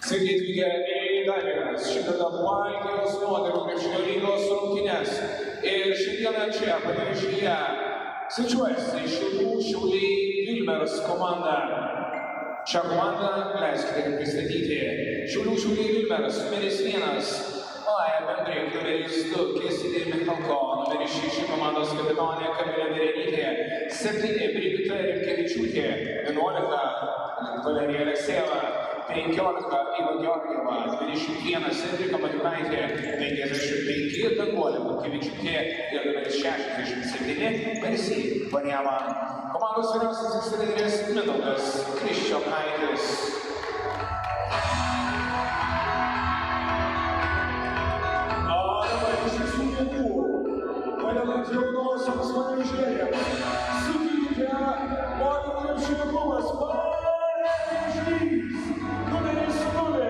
Sveiki atvykę į dar vienas šitą Baltijos moterų krepšinio lygos rungtynes. Ir šiandieną čia Panevėžyje svečiuojasi Šiauliai Vilmers komanda. Šią komandą leiskite pristatyti. Šiauliai Vilmers numeris 1. Malaja Bendrik numeris 2. Kesidė Michalko. Numeris 6 komandos kapitonė Kamilė Verenytė. 7 Brigita Rimkevičiūtė. 11 Valerija Aleksejeva. 15 Iva Georgieva, 21 Sedrika Matiukaitė, 55 Danguolė Butkevičiūtė ir numeris 67 Mersi Vaniava. Komandos vyriausiasis treneris Mindaugas Kriščiokaitis. O dabar iš visų jėgų, padedant jaunosioms Panevėžėjams, sutikite moterų krepšinio klubas Panevėžys. Numeris 0,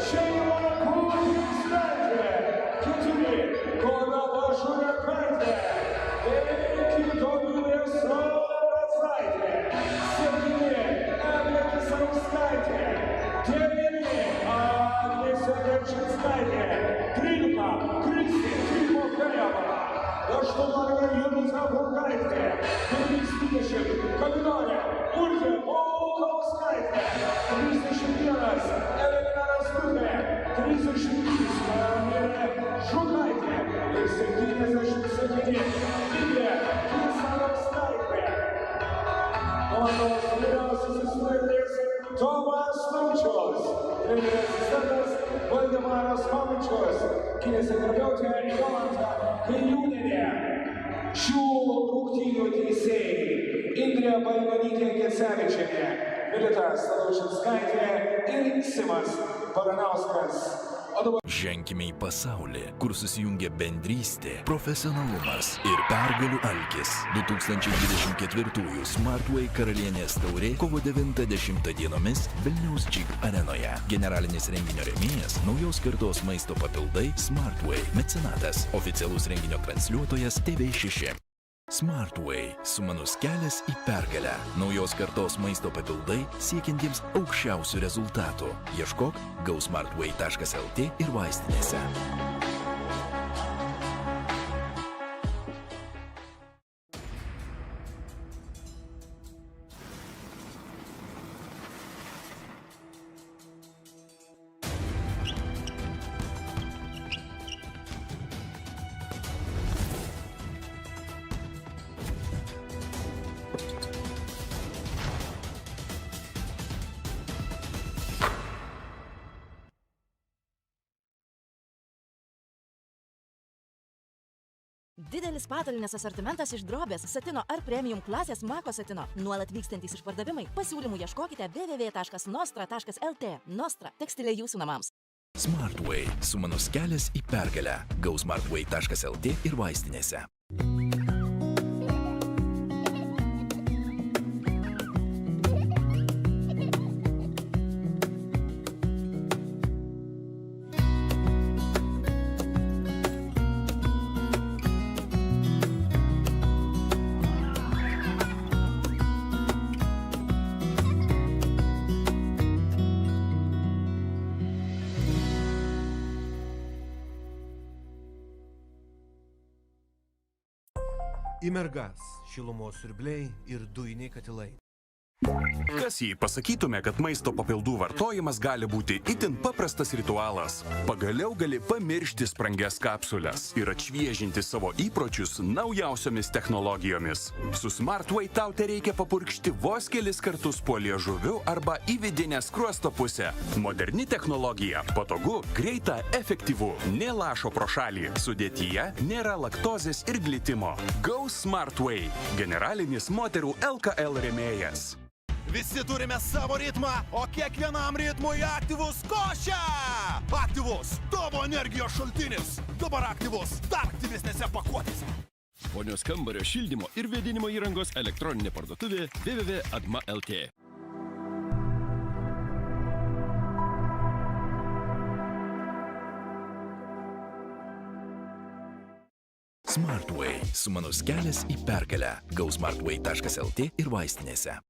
Šeima Kutinskaitė, 4, Goda Vašurekaitė, 5, Dovilė Soracaitė, 7, Eglė Kisarauskaitė, 9, Agnė Garčinskaitė, 13, Kristė Timofejeva, 18, Julita Burgaitė, 20, Kapitolė Urtė Polkauskaitė, 31, Evelina Raskutė, 33, Kamilė Žukaitė ir 77, Vilija Kisarauskaitė. Komandos vyriausiasis treneris Tomas Laučius, trenerio asistentas Valdemaras Komičius, kineziterapeutė Jolanta Kairiūnienė. Šių rungtynių teisėjai Indrė Balgonytė-Gecevičienė, Milita Stadaučinskaitė ir Simas Baranauskas. Ženkime į pasaulį, kur susijungia bendrystė, profesionalumas ir pergalių alkis. 2024 Smartway karalienės taurė kovo 9-10 dienomis Vilniaus Jeep arenoje. Generalinis renginio rėmėjas naujos kartos maisto papildai Smartway, mecenatas, oficialus renginio transliuotojas TV6. Smartway – sumanus kelias į pergalę. Naujos kartos maisto papildai siekiantiems aukščiausių rezultatų. Ieškok GoSmartway.lt ir vaistinėse. Didelis patalynės asortimentas iš drobės, satino ar premium klasės Mako satino. Nuolat vykstantys išpardavimai. Pasiūlymų ieškokite www.nostra.lt. Nostra – tekstilė jūsų namams. Smartway – sumanus kelias į pergalę. GoSmartway.lt ir vaistinėse. Į mergas, šilumos siurbliai ir dujiniai katilai. Kas jei pasakytume, kad maisto papildų vartojimas gali būti itin paprastas ritualas? Pagaliau gali pamiršti sprangias kapsules ir atšviežinti savo įpročius naujausiomis technologijomis. Su Smartway tau tereikia papurkšti vos kelis kartus po liežuviu arba į vidinę skruosto pusę. Moderni technologija, patogu, greita, efektyvu, nė lašo pro šalį. Sudėtyje nėra laktozės ir glitimo. Go Smartway – generalinis moterų LKL rėmėjas. Visi turime savo ritmą, o kiekvienam ritmui aktyvus košė! Aktyvus – tavo energijos šaltinis. Dabar aktyvus dar aktyvesnėse pakuotėse. Ponios kambario šildymo ir vėdinimo įrangos elektroninė parduotuvė www.adma.lt. Smartway – sumanus kelias į pergalę. GoSmartway.lt ir vaistinėse.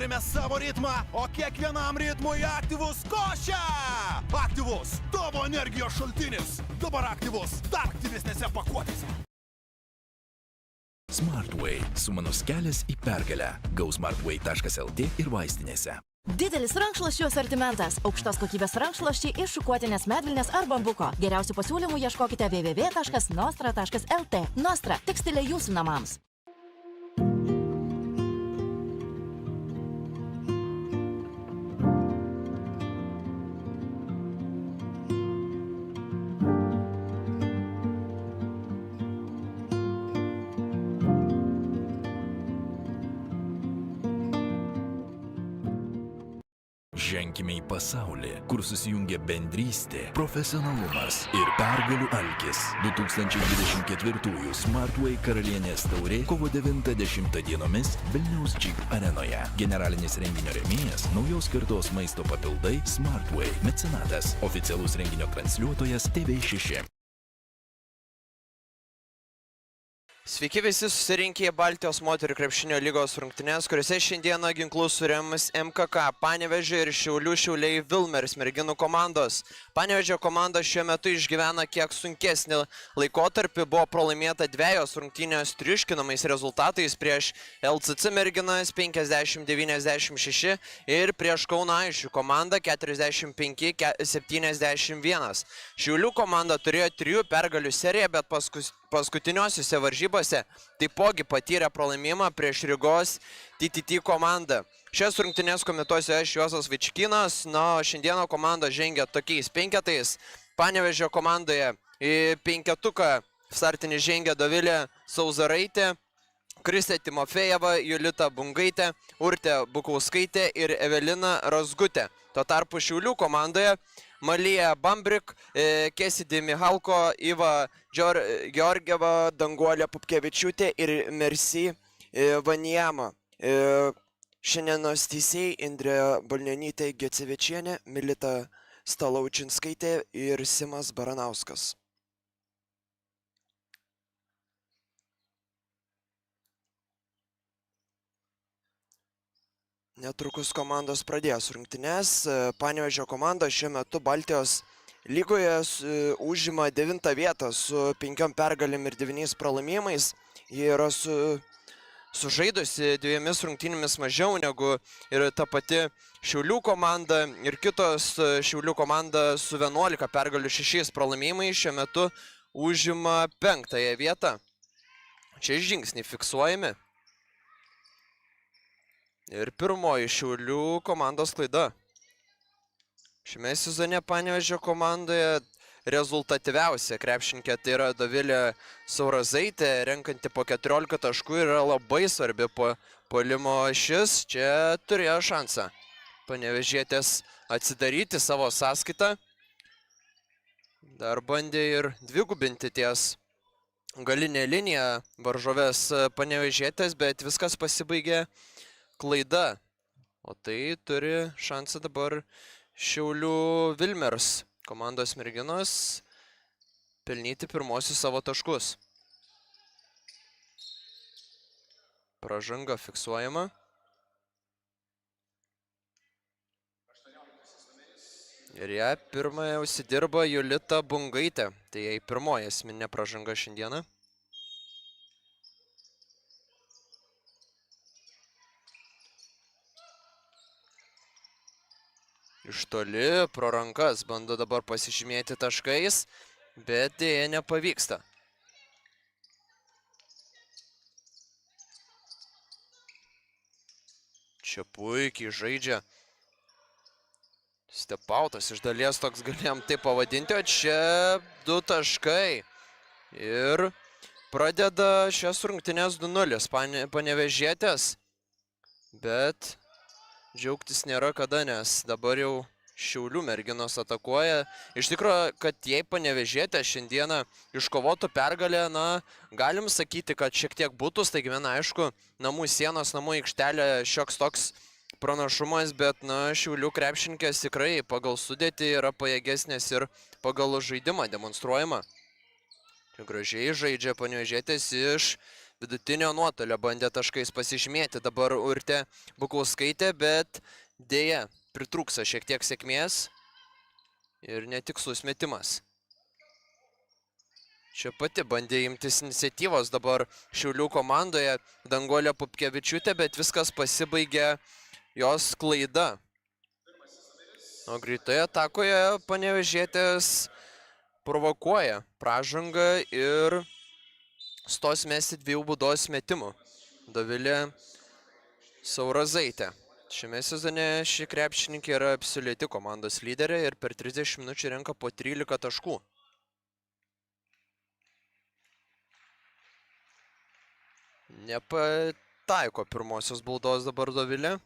turime savo ritmą, o kiekvienam ritmui aktyvus košia. Aktyvus tavo energijos šaltinis. Dabar aktyvus dar aktyvesnėse pakuotėse. Smartway – sumanus kelias į pergalę. gausmartway.lt ir vaistinėse. Didelis rankšluosčių asortimentas. Aukštos kokybės rankšluosčiai iš šukuotinės medvilnės ar bambuko. Geriausių pasiūlymų ieškokite www.nostra.lt. Nostra – tekstilė jūsų namams. Ženkime į pasaulį, kur susijungia bendrystė, profesionalumas ir pergalių alkis. 2024 Smartway karalienės taurė kovo 9-10 dienomis Vilniaus Jeep arenoje. Generalinis renginio rėmėjas – naujos kartos maisto papildai Smartway. Mecenatas – oficialus renginio transliuotojas TV6. Sveiki visi susirinkę į Baltijos moterų krepšinio lygos rungtynes, kuriuose šiandieną ginklus surems MKK, Panevėžio ir Šiauliai Vilmers merginų komandos. Panevėžio komanda šiuo metu išgyvena kiek sunkesnį laikotarpį, buvo pralaimėta dvejos rungtynės triuškinamais rezultatais prieš LCC merginas 50-96 ir prieš Kauno Aišių komandą 45-71. Šiaulių komanda turėjo 3 pergalių seriją, bet paskutiniosiuose varžybose taipogi patyrė pralaimėjimą prieš Rygos TTT komandą. Šias rungtynes komentuosiu aš, Juozas Vaičkinas, na, šiandieną komanda žengia tokiais penketais. Panevėžio komandoje į penketuką startinį žengia Dovilė Sauzaraitė, Kristė Timofejeva, Julita Bungaitė, Urtė Bukauskaitė ir Evelina Razgutė. Tuo tarpu Šiaulių komandoje Malija Bambrik, Kesidė Mihalko, Iva Georgieva, Danguolė Pupkevičiūtė ir Mercy Vanijama. Šiandienos teisėjai Indrė Balnionytė Gecevičienė, Milita Stalaučinskaitė ir Simas Baranauskas. Netrukus komandos pradės rungtynes. Panevėžio komanda šiuo metu Baltijos lygoje užima 9 vietą su 5 pergalėm ir 9 pralaimėjimais. Jie yra sužaidusi 2 rungtynėmis mažiau negu ir ta pati Šiaulių komanda ir kitos Šiaulių komanda su 11 pergalių 6 pralaimėjimais šiuo metu užima 5 vietą. Čia žingsniai fiksuojami. Ir pirmoji Šiaulių komandos klaida. Šiame sezone Panevėžio komandoje rezultatyviausia krepšininkė tai yra Dovilė Saurazaitė, renkanti po 14 taškų ir yra labai svarbi puolimo ašis. Čia turėjo šansą panevėžietės atsidaryti savo sąskaitą. Dar bandė ir dvigubinti ties galinę liniją varžovės panevėžietės, bet viskas pasibaigė klaida. O tai turi šansą dabar Šiaulių Vilmers komandos merginos pelnyti pirmosius savo taškus. Pražanga fiksuojama. Ir ją pirmąją užsidirba Julita Bungaitė. Tai jai pirmoji esminė pražanga šiandieną. Iš toli pro rankas bando dabar pasižymėti taškais, bet dėja nepavyksta. Čia puikiai žaidžia. Stepautas iš dalies toks galėjom taip pavadinti, o čia 2 taškai. Ir pradeda šias rungtynes 2-0 panevėžietės, bet džiaugtis nėra kada, nes dabar jau Šiaulių merginos atakuoja. Iš tikrųjų, kad jei panevėžietė šiandieną iškovotų pergalę, na, galim sakyti, kad šiek tiek būtų staigmena, aišku, namų sienos, namų aikštelė šioks toks pranašumas, bet, na, Šiaulių krepšininkės tikrai pagal sudėtį yra pajėgesnės ir pagal žaidimą demonstruojama. Čia gražiai žaidžia panevėžietės iš vidutinio nuotolio bandė taškais pasižymėti dabar Urtė Bukauskaitė, bet dėja pritrūksa šiek tiek sėkmės ir netikslus metimas. Čia pati bandė imtis iniciatyvos dabar Šiaulių komandoje Danguolė Pupkevičiūtė, bet viskas pasibaigė jos klaida. O greitoje atakoje Panevėžietės provokuoja pražangą ir stos mesti 2 baudos metimų. Dovilė Saurazaitė. Šiame sezone ši krepšininkė yra absoliuti komandos lyderė ir per 30 minučių renka po 13 taškų. Nepataiko pirmosios baudos dabar Dovilė.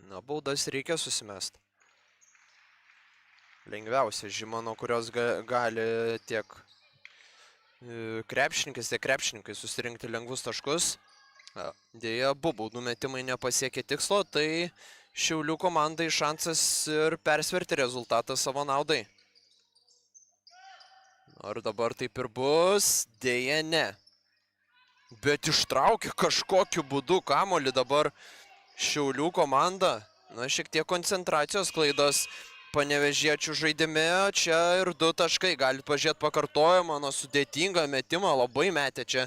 Na, baudas reikia susimest. Lengviausia žyma, nuo kurios gali tiek krepšininkai susirinkti lengvus taškus. Dėja, abu baudų metimai nepasiekė tikslo, tai Šiaulių komandai šansas ir persverti rezultatą savo naudai. Ar dabar taip ir bus? Dėja, ne. Bet ištraukė kažkokiu būdu kamuolį dabar Šiaulių komanda. Na, šiek tiek koncentracijos klaidos Panevėžiečių žaidime. Čia ir 2 taškai. Galit pažiūrėti pakartojimą, nuo sudėtingą metimą. Labai metė čia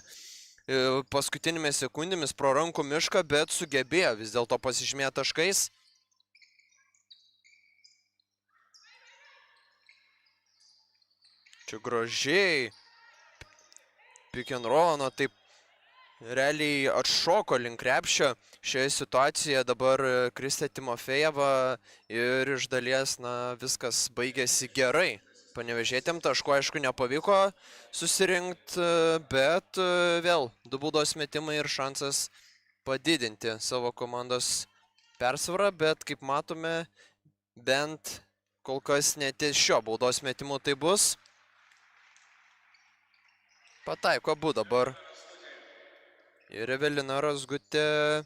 paskutinėmis sekundėmis pro rankų mišką, bet sugebėjo vis dėlto pasižymėti taškais. Čia gražiai pick and roll, na taip realiai atšoko link krepšio. Šioje situacijoje dabar Kristė Timofejeva ir iš dalies, na, viskas baigėsi gerai. Panevėžietėm taško, aišku, nepavyko susirinkti, bet vėl 2 baudos metimai ir šansas padidinti savo komandos persvarą, bet kaip matome, bent kol kas net šio baudos metimu tai bus. Pataiko abu dabar. Ir Evelina Razgutė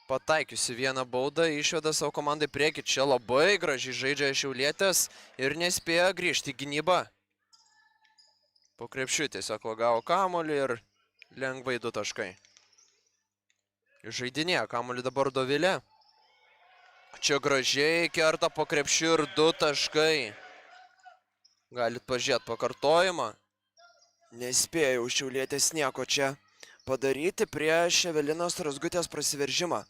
pataikiusi vieną baudą, išveda savo komandai priekį. Čia labai gražiai žaidžia šiaulietės ir nespėjo grįžti į gynybą. Po krepšiu tiesiog lagavo kamuolį ir lengvai 2 taškai. Žaidinėja kamuolį dabar Dovilė. Čia gražiai kerta po krepšiu ir 2 taškai. Galit pažiūrėti pakartojimą. Nespėjau šiaulietės nieko čia padaryti prieš Evelinos Razgutės prasiveržimą.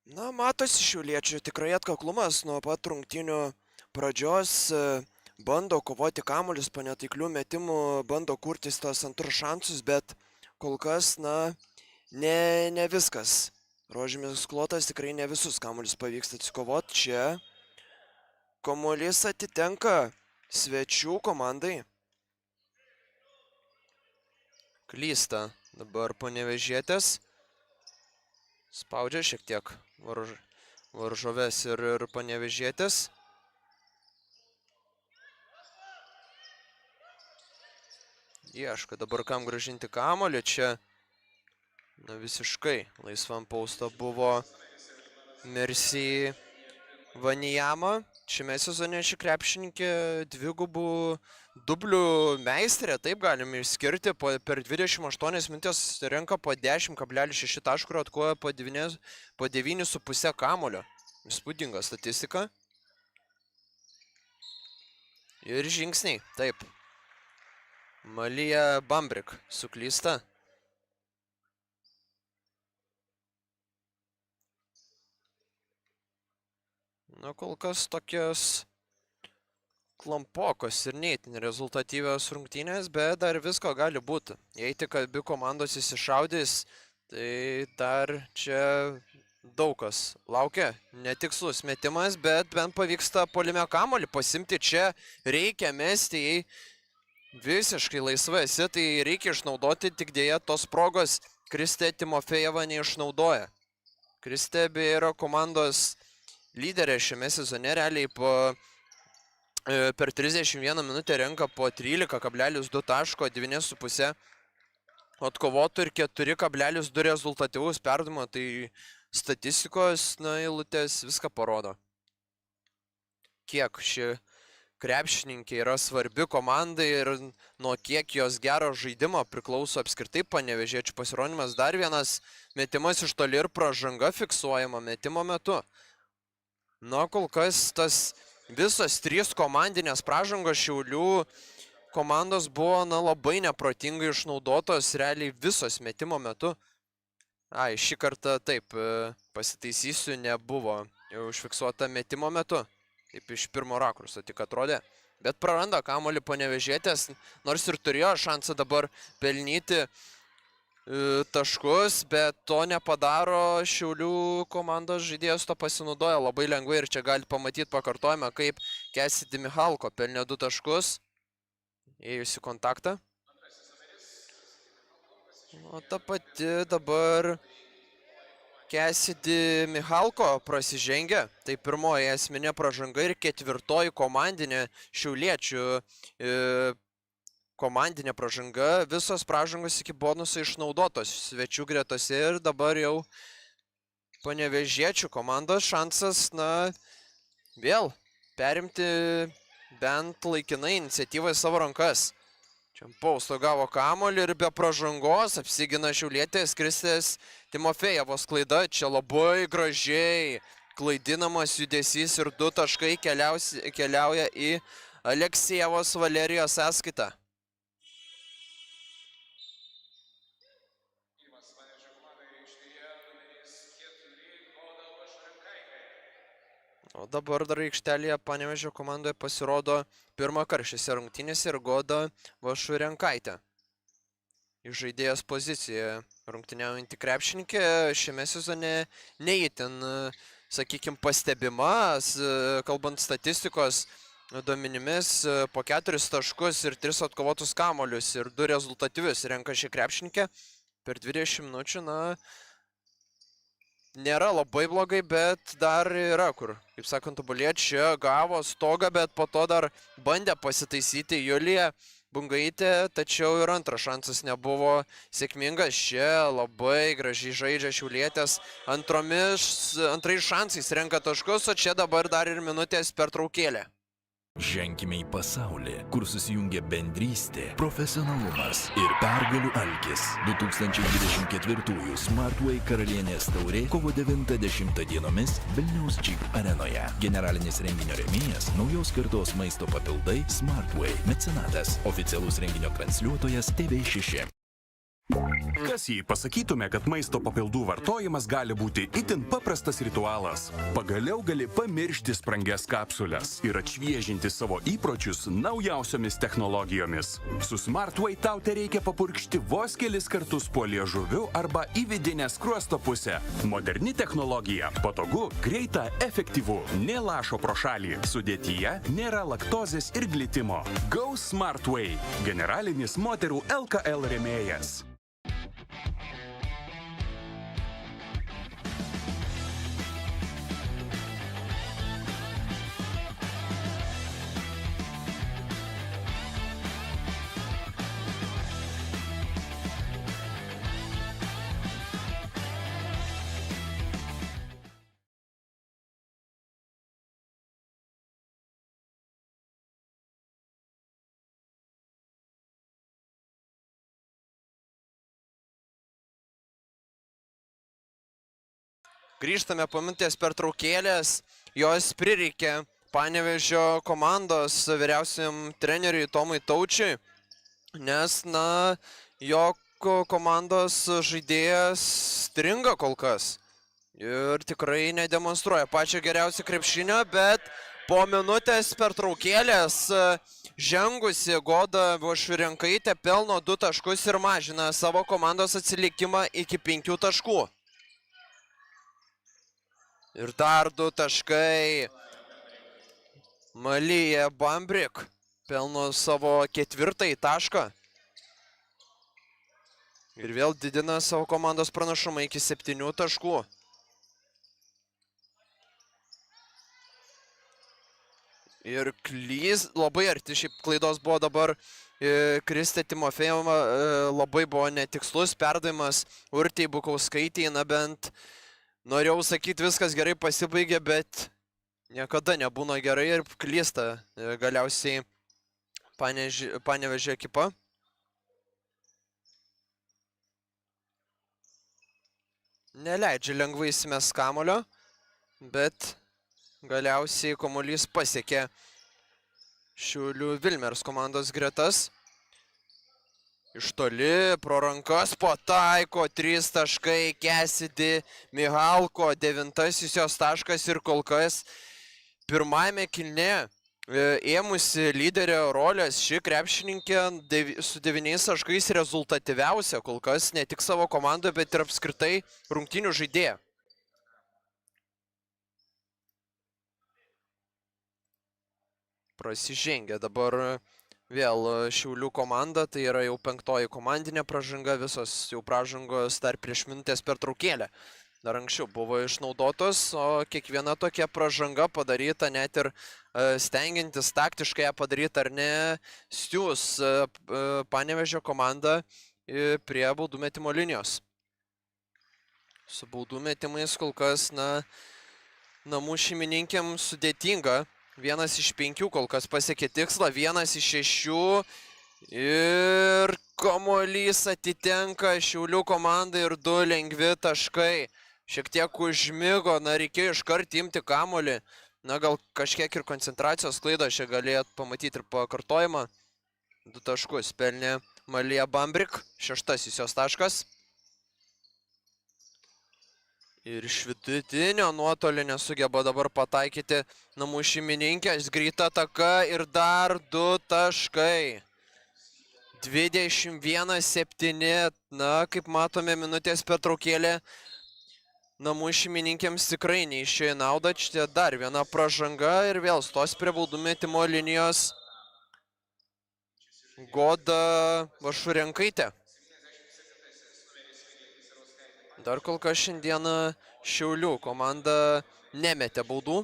Na, matosi šiauliečių tikrai atkaklumas nuo pat rungtynių pradžios. Bando kovoti kamuolius po netaiklių metimų, bando kurtis tos antrus šansus, bet kol kas, na, ne viskas. Rožimis klotas tikrai ne visus kamuolius pavyksta atsikovoti. Čia kamuolys atitenka svečių komandai. Klysta dabar Panevėžietės. Spaudžia šiek tiek varžoves ir Panevėžietės. Ieško dabar kam grąžinti kamuolį. Čia visiškai laisvam pausto buvo Mercy Vanijama. Šiame sezone ši krepšininkė 2 dublių meistrė, taip galime išskirti. Per 28 minutės renka po 10,6 taškų ir atkoja po 9,5 kamulio. Įspūdinga statistika. Ir žingsniai, taip. Malija Bambrik suklysta. Na, kol kas tokios klampokos ir neįtin rezultatyvios rungtynės, bet dar visko gali būti. Jei tik abi komandos įsišaudys, tai dar čia daug kas laukia. Netikslus metimas, bet bent pavyksta puolime kamuolį pasimti. Čia reikia mesti, jei visiškai laisvai esi, tai reikia išnaudoti, tik dėja tos progos Kristė Timofejeva neišnaudoja. Kristė beje yra komandos lyderė šiame sezone, realiai per 31 minutę renka po 13,2 taško, 9,5 atkovotų ir 4,2 rezultatyvaus perdavimo, tai statistikos eilutės viską parodo. Kiek ši krepšininkė yra svarbi komandai ir nuo kiek jos gero žaidimo priklauso apskritai panevėžiečių pasirodymas. Dar vienas metimas iš toli ir pražanga fiksuojama metimo metu. Na, kol kas tas visos 3 komandinės pražangos Šiaulių komandos buvo labai neprotingai išnaudotos realiai visos metimo metu. Šį kartą taip, pasitaisysiu, nebuvo užfiksuota metimo metu. Taip iš pirmo rakurso tik atrodė. Bet praranda kamuolį panevėžietės, nors ir turėjo šansą dabar pelnyti taškus, bet to nepadaro. Šiaulių komandos žaidėjas to pasinaudoja labai lengvai ir čia gali pamatyti pakartojimą, kaip Cassidy Michalko pelnė 2 taškus. Ėjusi kontaktą. O ta pati dabar Cassidy Michalko prasižengia. Tai pirmoji esminė pražanga ir 4 komandinė šiauliečių komandinė pražanga. Visos pražangos iki bonuso išnaudotos svečių gretose ir dabar jau panevėžiečių komandos šansas, vėl perimti bent laikinai iniciatyvą į savo rankas. Čia Pausto gavo kamuolį ir be pražangos apsigina šiaulietės Kristės Timofejevos klaida. Čia labai gražiai klaidinamas judesys ir 2 taškai keliauja į Aleksejevos Valerijos sąskaitą. O dabar dar aikštelėje Panevėžio komandoje pasirodo pirmą kartą šiose rungtynėse ir Goda Vašurenkaitė. Iš žaidėjos pozicijoje rungtyniaujantį krepšininkė šiame sezone neįtin, sakykime, pastebimas, kalbant statistikos duomenimis, po 4 taškus ir 3 atkovotus kamuolius ir 2 rezultatyvius renka šį krepšininkę per 20 minučių, nėra labai blogai, bet dar yra kur. Kaip sakant, tobulėti, čia gavo stogą, bet po to dar bandė pasitaisyti Julija Bungaitė, tačiau ir antras šansas nebuvo sėkmingas. Čia labai gražiai žaidžia šiaulietės, antrais šansais renka taškus, o čia dabar dar ir minutės pertraukėlė. Ženkime į pasaulį, kur susijungia bendrystė, profesionalumas ir pergalių alkis. 2024 Smartway karalienės taurė kovo 9-10 dienomis Vilniaus Jeep arenoje. Generalinis renginio rėmėjas naujos kartos maisto papildai Smartway. Mecenatas, oficialus renginio transliuotojas TV6. Kas jei pasakytume, kad maisto papildų vartojimas gali būti itin paprastas ritualas? Pagaliau gali pamiršti sprangias kapsules ir atšviežinti savo įpročius naujausiomis technologijomis. Su Smartway tau tereikia papurkšti vos kelis kartus po liežuviu arba į vidinę skruosto pusę. Moderni technologija, patogu, greita, efektyvu, nė lašo pro šalį. Sudėtyje nėra laktozės ir glitimo. Go Smartway, generalinis moterų LKL rėmėjas. Grįžtame po minutės pertraukėlės, jos prireikė Panevėžio komandos vyriausiam treneriui Tomui Taučiui, nes, jo komandos žaidėjas stringa kol kas ir tikrai nedemonstruoja pačio geriausio krepšinio, bet po minutės pertraukėlės žengusi Goda Vašurenkaitė pelno 2 taškus ir mažina savo komandos atsilikimą iki 5 taškų. Ir dar 2 taškai. Malija Bambrik pelno savo 4. tašką. Ir vėl didina savo komandos pranašumą iki 7 taškų. Ir labai arti šiaip klaidos buvo dabar Kristė Timofejeva, labai buvo netikslus perdavimas Urtei Bukauskaitei, bent norėjau sakyti, viskas gerai pasibaigė, bet niekada nebūna gerai ir klysta galiausiai Panevėžio ekipa. Neleidžia lengvai įsimes kamulio, bet galiausiai kamuolys pasiekė Šiaulių Vilmers komandos gretas. Iš toli, pro rankas pataiko, 3 taškai, Cassidy Mihalko, 9 jos taškas ir kol kas pirmajame kėlinyje ėmusi lyderio rolės ši krepšininkė su 9 taškais rezultatyviausia, kol kas ne tik savo komandoje, bet ir apskritai rungtynių žaidėja. Prasižengia dabar vėl Šiaulių komanda, tai yra jau 5. komandinė pražanga, visos jau pražangos dar prieš minutės pertraukėlę. Dar anksčiau buvo išnaudotos, o kiekviena tokia pražanga padaryta net ir stengiantis taktiškai ją padaryti ar ne, siūs Panevėžio komandą prie baudų metimo linijos. Su baudų metimais kol kas, namų šeimininkėm sudėtinga. 1 iš 5 kol kas pasiekė tikslą, 1 iš 6 ir kamuolys atitenka Šiaulių komandai ir 2 lengvi taškai. Šiek tiek užmigo, reikėjo iškart imti kamuolį. Gal kažkiek ir koncentracijos klaidą čia galėjot pamatyti ir pakartojimą. 2 taškus pelnė Malija Bambrik, 6 jos taškas. Ir iš vidutinio nuotolio nesugeba dabar pataikyti namų šeimininkės. Greita ataka ir dar 2 taškai. 21-7. Kaip matome, minutės pertraukėlė namų šeimininkėms tikrai neišėjo į naudą. Čia dar viena pražanga ir vėl stos prie baudų metimo linijos Goda Vašurenkaitė. Dar kol kas šiandieną Šiaulių komanda nemetė baudų.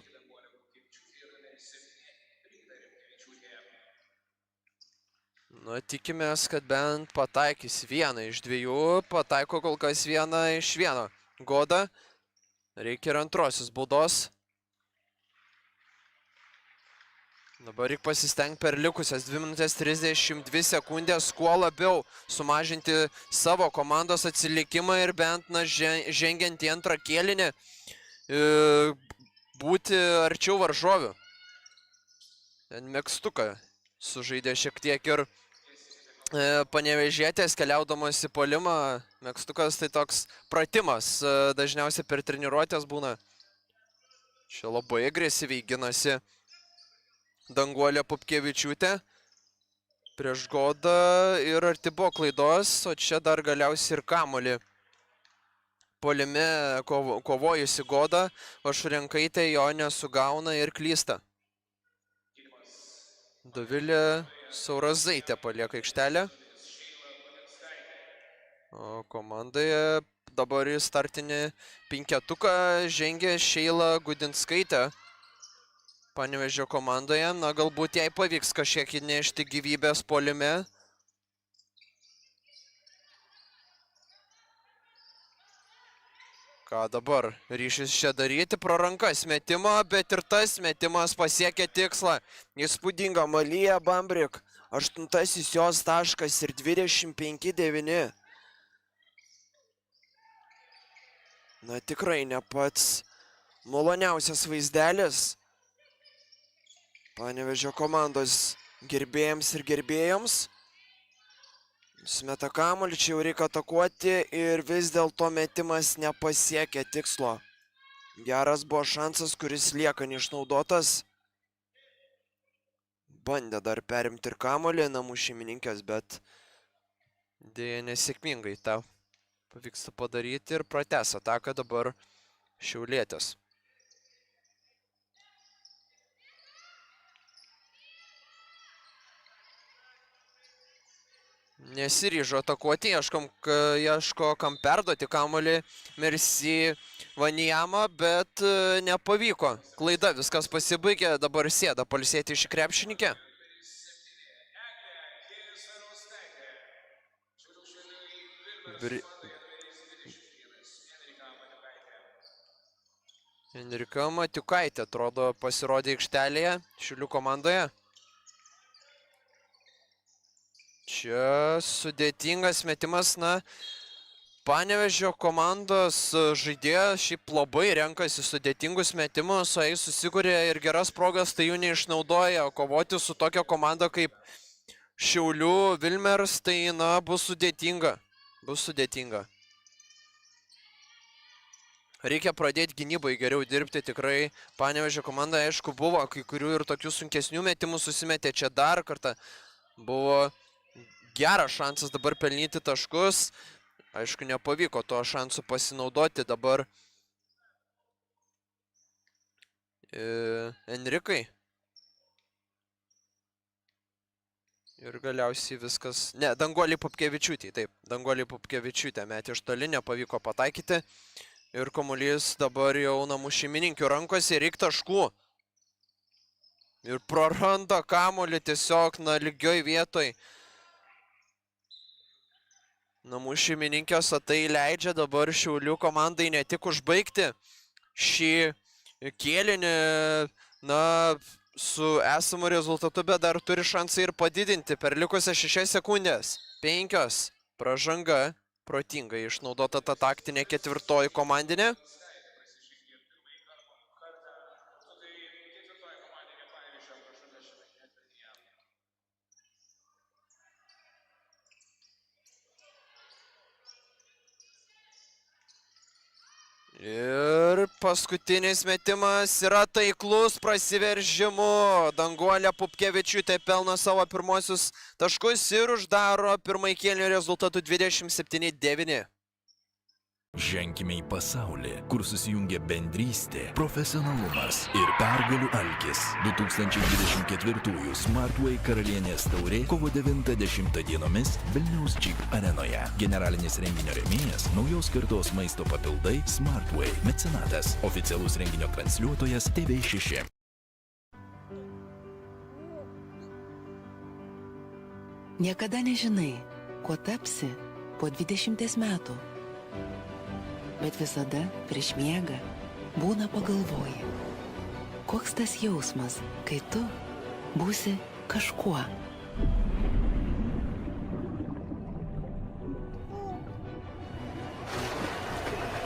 Tikimės, kad bent pataikys 1 iš 2. Pataiko kol kas 1 iš 1. Goda. Reikia ir antrosios baudos. Dabar reikia pasistengti per likusias 2 minutės 32 sekundės, kuo labiau sumažinti savo komandos atsilikimą ir bent žengiant į antrą kėlinį būti arčiau varžovių. Megstuką sužaidė šiek tiek ir panevėžietės keliaudamas į puolimą. Megstukas tai toks pratimas, dažniausiai per treniruotės būna. Čia labai agresyviai ginasi Danguolė Pupkevičiūtė prieš Godą ir arti buvo klaidos, o čia dar galiausiai ir kamuolį. Puolime kovojusi Goda, Vašurenkaitė jo nesugauna ir klysta. Dovilė Saurazaitė palieka aikštelę. O komandoje dabar į startinį 5-tuką žengia Šeila Gudinskaitė. Panevėžio komandoje, galbūt jai pavyks kažkiek įnešti gyvybės puolime. Ką dabar ryšis čia daryti? Pro rankas metimą, bet ir tas metimas pasiekė tikslą. Įspūdinga Malija Bambrik, 8 jos taškas ir 25-9. Tikrai ne pats maloniausias vaizdelis Panevėžio komandos gerbėjams ir gerbėjoms. Smeta kamuolį, čia jau reikia atakuoti ir vis dėlto metimas nepasiekė tikslo. Geras buvo šansas, kuris lieka neišnaudotas. Bandė dar perimti ir kamuolį namų šeimininkės, bet dėja nesėkmingai tą pavyksta padaryti ir pratęs ataką dabar šiaulietės. Nesiryžo atakuoti, ieško kam perduoti kamuolį Merci Vanijama, bet nepavyko. Klaida, viskas pasibaigė, dabar sėda pailsėti iš krepšininkė. Enrika Matiukaitė, atrodo, pasirodė aikštelėje Šiaulių komandoje. Čia sudėtingas metimas, na, Panevėžio komandos žaidėjas šiaip labai renkasi sudėtingus metimus, o jei susikuria ir geras progas, tai jų neišnaudoja. Kovoti su tokia komanda kaip Šiaulių Vilmers, tai, na, bus sudėtinga. Reikia pradėti gynybai geriau dirbti, tikrai Panevėžio komanda, aišku, buvo kai kurių ir tokių sunkesnių metimų susimetė. Čia dar kartą buvo geras šansas dabar pelnyti taškus. Aišku, nepavyko to šansų pasinaudoti dabar Enrikai. Ir galiausiai viskas... Ne, Danguolei Pupkevičiūtei, taip. Danguolei Pupkevičiūtė metė iš toli, nepavyko pataikyti. Ir kamuolys dabar jau namų šeimininkių rankose, reik taškų. Ir praranda kamuolį tiesiog, na, lygioj vietoj. Namų šeimininkės, o tai leidžia dabar Šiaulių komandai ne tik užbaigti šį kėlinį, na, su esamu rezultatu, bet dar turi šansą ir padidinti per likusias 6 sekundės. 5. Pražanga. Protingai išnaudota ta taktinė ketvirtoji komandinė. Ir paskutinis metimas yra taiklus prasiveržimu. Danguolė Pupkevičiūtė pelno savo pirmosius taškus ir uždaro pirmąjį kėlinį rezultatu 27-9. Ženkime į pasaulį, kur susijungia bendrystė, profesionalumas ir pergalių alkis. 2024 Smartway karalienės taurė kovo 9-10 dienomis Vilniaus Jeep arenoje. Generalinis renginio rėmėjas – naujos kartos maisto papildai Smartway, mecenatas, oficialus renginio transliuotojas TV6. Niekada nežinai, kuo tapsi po 20 metų. Bet visada prieš miegą būna pagalvoji, koks tas jausmas, kai tu būsi kažkuo.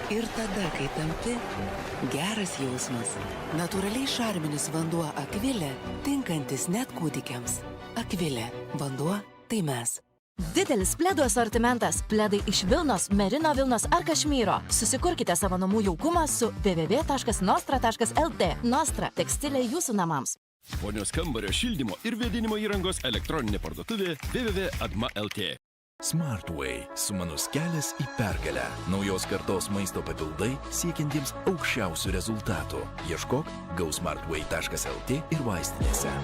Ir tada, kai tampi, geras jausmas. Natūraliai šarminis vanduo Akvilė, tinkantis net kūdikiams. Akvilė, vanduo tai mes. Didelis pledų asortimentas. Pledai iš Vilnos, Merino Vilnos ar Kašmyro. Susikurkite savo namų jaukumą su www.nostra.lt. Nostra – tekstilė jūsų namams. Ponios kambario šildymo ir vėdinimo įrangos elektroninė parduotuvė www.adma.lt. Smartway – sumanus kelias į pergalę. Naujos kartos maisto papildai siekiantiems aukščiausių rezultatų. Ieškok gausmartway.lt ir vaistinėse.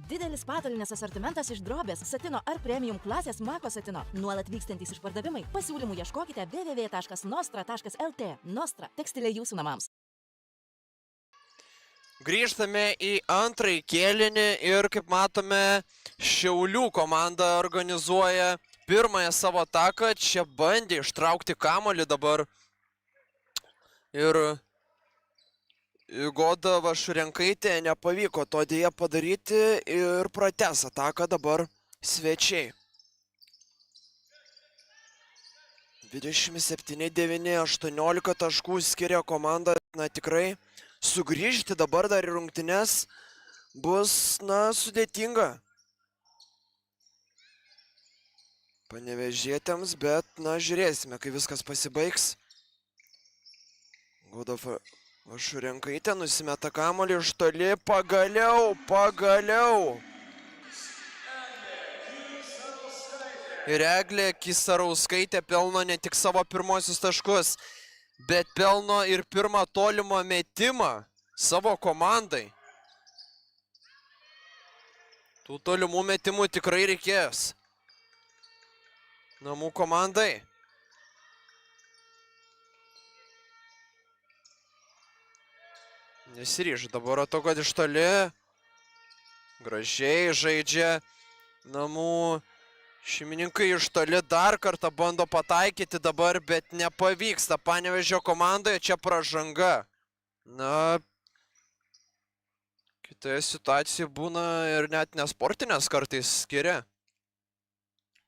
Didelis patalynės asortimentas iš drobės, satino ar premium klasės Mako satino. Nuolat vykstantys išpardavimai. Pasiūlymų ieškokite www.nostra.lt. Nostra – tekstilė jūsų namams. Grįžtame į antrąjį kėlinį ir, kaip matome, Šiaulių komanda organizuoja pirmąją savo ataką. Čia bandė ištraukti kamuolį dabar. Ir Goda Vašurenkaitė nepavyko to dėja padaryti ir pratęs ataką dabar svečiai. 27-9, 18 taškų skiria komanda. Na tikrai sugrįžti dabar dar į rungtynes bus, na, sudėtinga panevėžietėms, bet, na, žiūrėsime, kai viskas pasibaigs. Goda Vašurenkaitė nusimeta kamuolį iš toli, pagaliau. Ir Eglė Kisarauskaitė pelno ne tik savo pirmosius taškus, bet pelno ir pirmą tolimą metimą savo komandai. Tų tolimų metimų tikrai reikės namų komandai. Nesiryža dabar atokot iš toli. Gražiai žaidžia namų šeimininkai iš toli. Dar kartą bando pataikyti dabar, bet nepavyksta. Panevėžio komandoje čia pražanga. Na, kitoje situacijoje būna ir net nesportinės kartais skiria.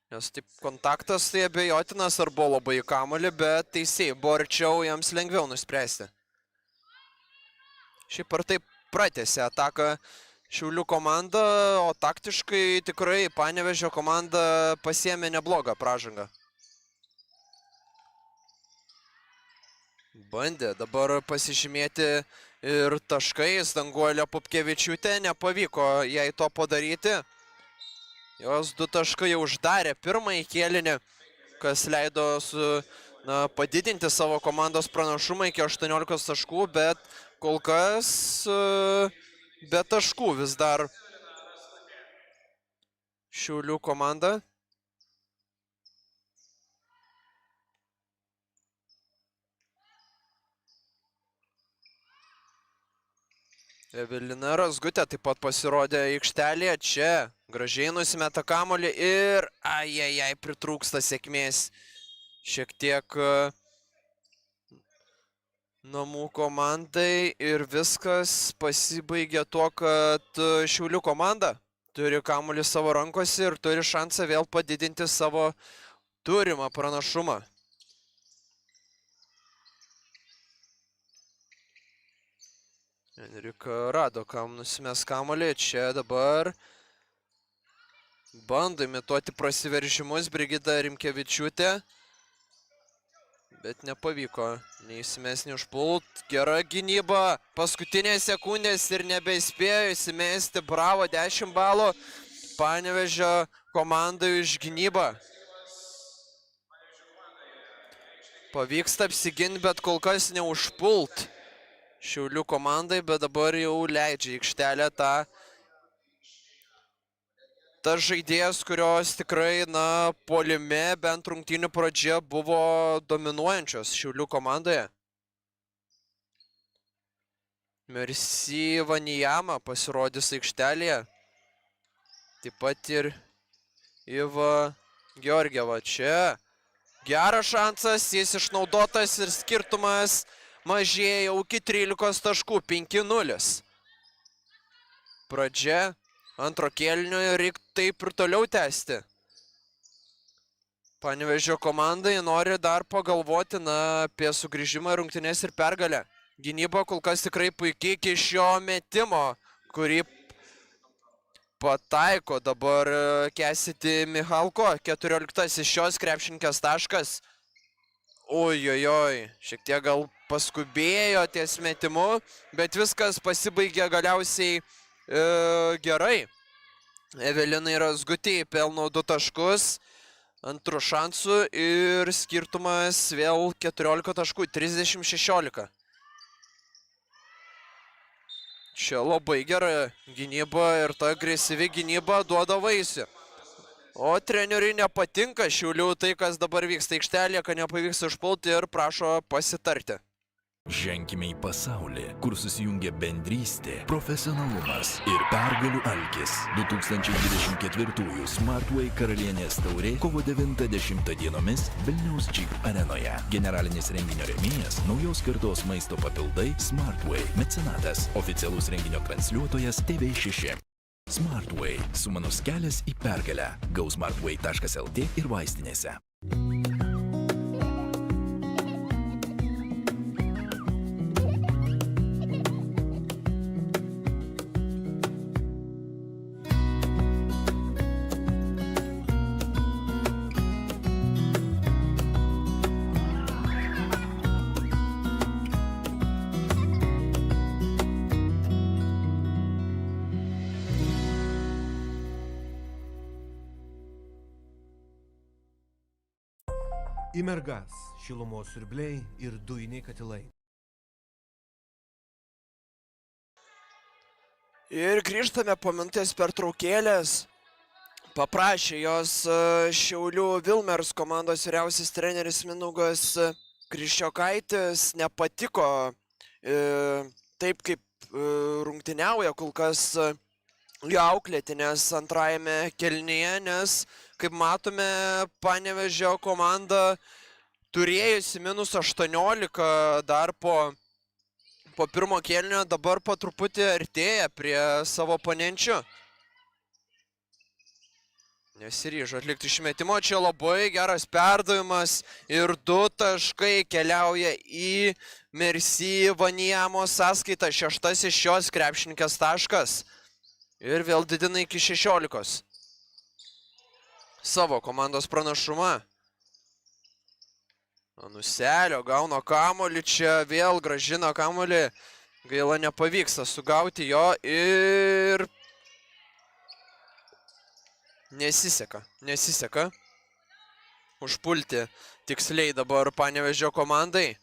Nes taip kontaktas tai abejotinas ar buvo labai į kamuolį, bet teisėjai buvo arčiau, jiems lengviau nuspręsti. Šiaip ar taip pratęsė ataką Šiaulių komanda, o taktiškai tikrai Panevėžio komanda pasiėmė neblogą pražangą. Bandė dabar pasižymėti ir taškais Danguolė Pupkevičiūtė, nepavyko jai to padaryti. Jos 2 taškai jau uždarė pirmąjį kėlinį, kas leido padidinti savo komandos pranašumą iki 18 taškų, bet kol kas be taškų vis dar Šiaulių komanda. Evelina Razgutė taip pat pasirodė aikštelėje. Čia gražiai nusimeta kamuolį ir pritrūksta sėkmės. Šiek tiek namų komandai ir viskas pasibaigė tuo, kad Šiaulių komanda turi kamuolį savo rankose ir turi šansą vėl padidinti savo turimą pranašumą. Enrika rado, kam nusimes kamuolį. Čia dabar bando imituoti prasiveržimus Brigita Rimkevičiūtė. Bet nepavyko neįsimesnį užpult. Gera gynyba. Paskutinės sekundės ir nebespėjo įsimesti. Bravo, 10 balų. Panevėžio komandai už gynybą. Pavyksta apsiginti, bet kol kas neužpult Šiaulių komandai, bet dabar jau leidžia aikštelę tas žaidėjas, kurios tikrai, puolime bent rungtynių pradžia buvo dominuojančios Šiaulių komandoje. Merci Vanijama pasirodys aikštelėje. Taip pat ir Iva Georgieva čia. Geras šansas, jis išnaudotas ir skirtumas mažėja jau iki 13 taškų, 5-0. Pradžia antro kėlinio reikia taip ir toliau tęsti. Panevėžio komandai nori dar pagalvoti apie sugrįžimą rungtynes ir pergalę. Gynyba kol kas tikrai puikiai iki šio metimo, kurį pataiko dabar Kesyti Michalko, 14 šios krepšininkės taškas. Ojojoj, šiek tiek gal paskubėjo ties metimu, bet viskas pasibaigė galiausiai gerai. Evelinai Razgutei pelno 2 taškus, antrų šansų ir skirtumas vėl 14 taškų, 30-16. Čia labai gera gynyba ir ta agresyvi gynyba duoda vaisių. O treneriui nepatinka Šiaulių tai, kas dabar vyksta aikštelėje, kad nepavyks užpulti ir prašo pasitarti. Ženkime į pasaulį, kur susijungia bendrystė, profesionalumas ir pergalių alkis. 2024 Smartway karalienės taurė kovo 9-10 dienomis Vilniaus Jeep arenoje. Generalinis renginio rėmėjas naujos kartos maisto papildai Smartway mecenatas, oficialus renginio transliuotojas TV6. Smartway – sumanus kelias į pergalę. Gausmartway.lt ir vaistinėse. Į mergas šilumos siurbliai ir dujiniai katilai. Ir grįžtame po minutės pertraukėlės. Paprašė jos Šiaulių Vilmers komandos vyriausias treneris Mindaugas Kriščiokaitis. Nepatiko taip, kaip rungtyniauja kol kas jo auklėtinės antrajame kėlinyje, nes, kaip matome, Panevėžio komanda turėjusi -18 dar po pirmo kėlinio, dabar po truputį artėja prie savo oponenčių. Nesiryžo atlikti išmetimo, čia labai geras perdavimas ir 2 taškai keliauja į Merci Vanijamo sąskaitą, 6 šios krepšininkės taškas. Ir vėl didina iki 16. Savo komandos pranašumą. Nuselio gauna kamuolį, čia vėl grąžina kamuolį. Gaila, nepavyksta sugauti jo ir nesiseka užpulti tiksliai dabar Panevėžio komandai.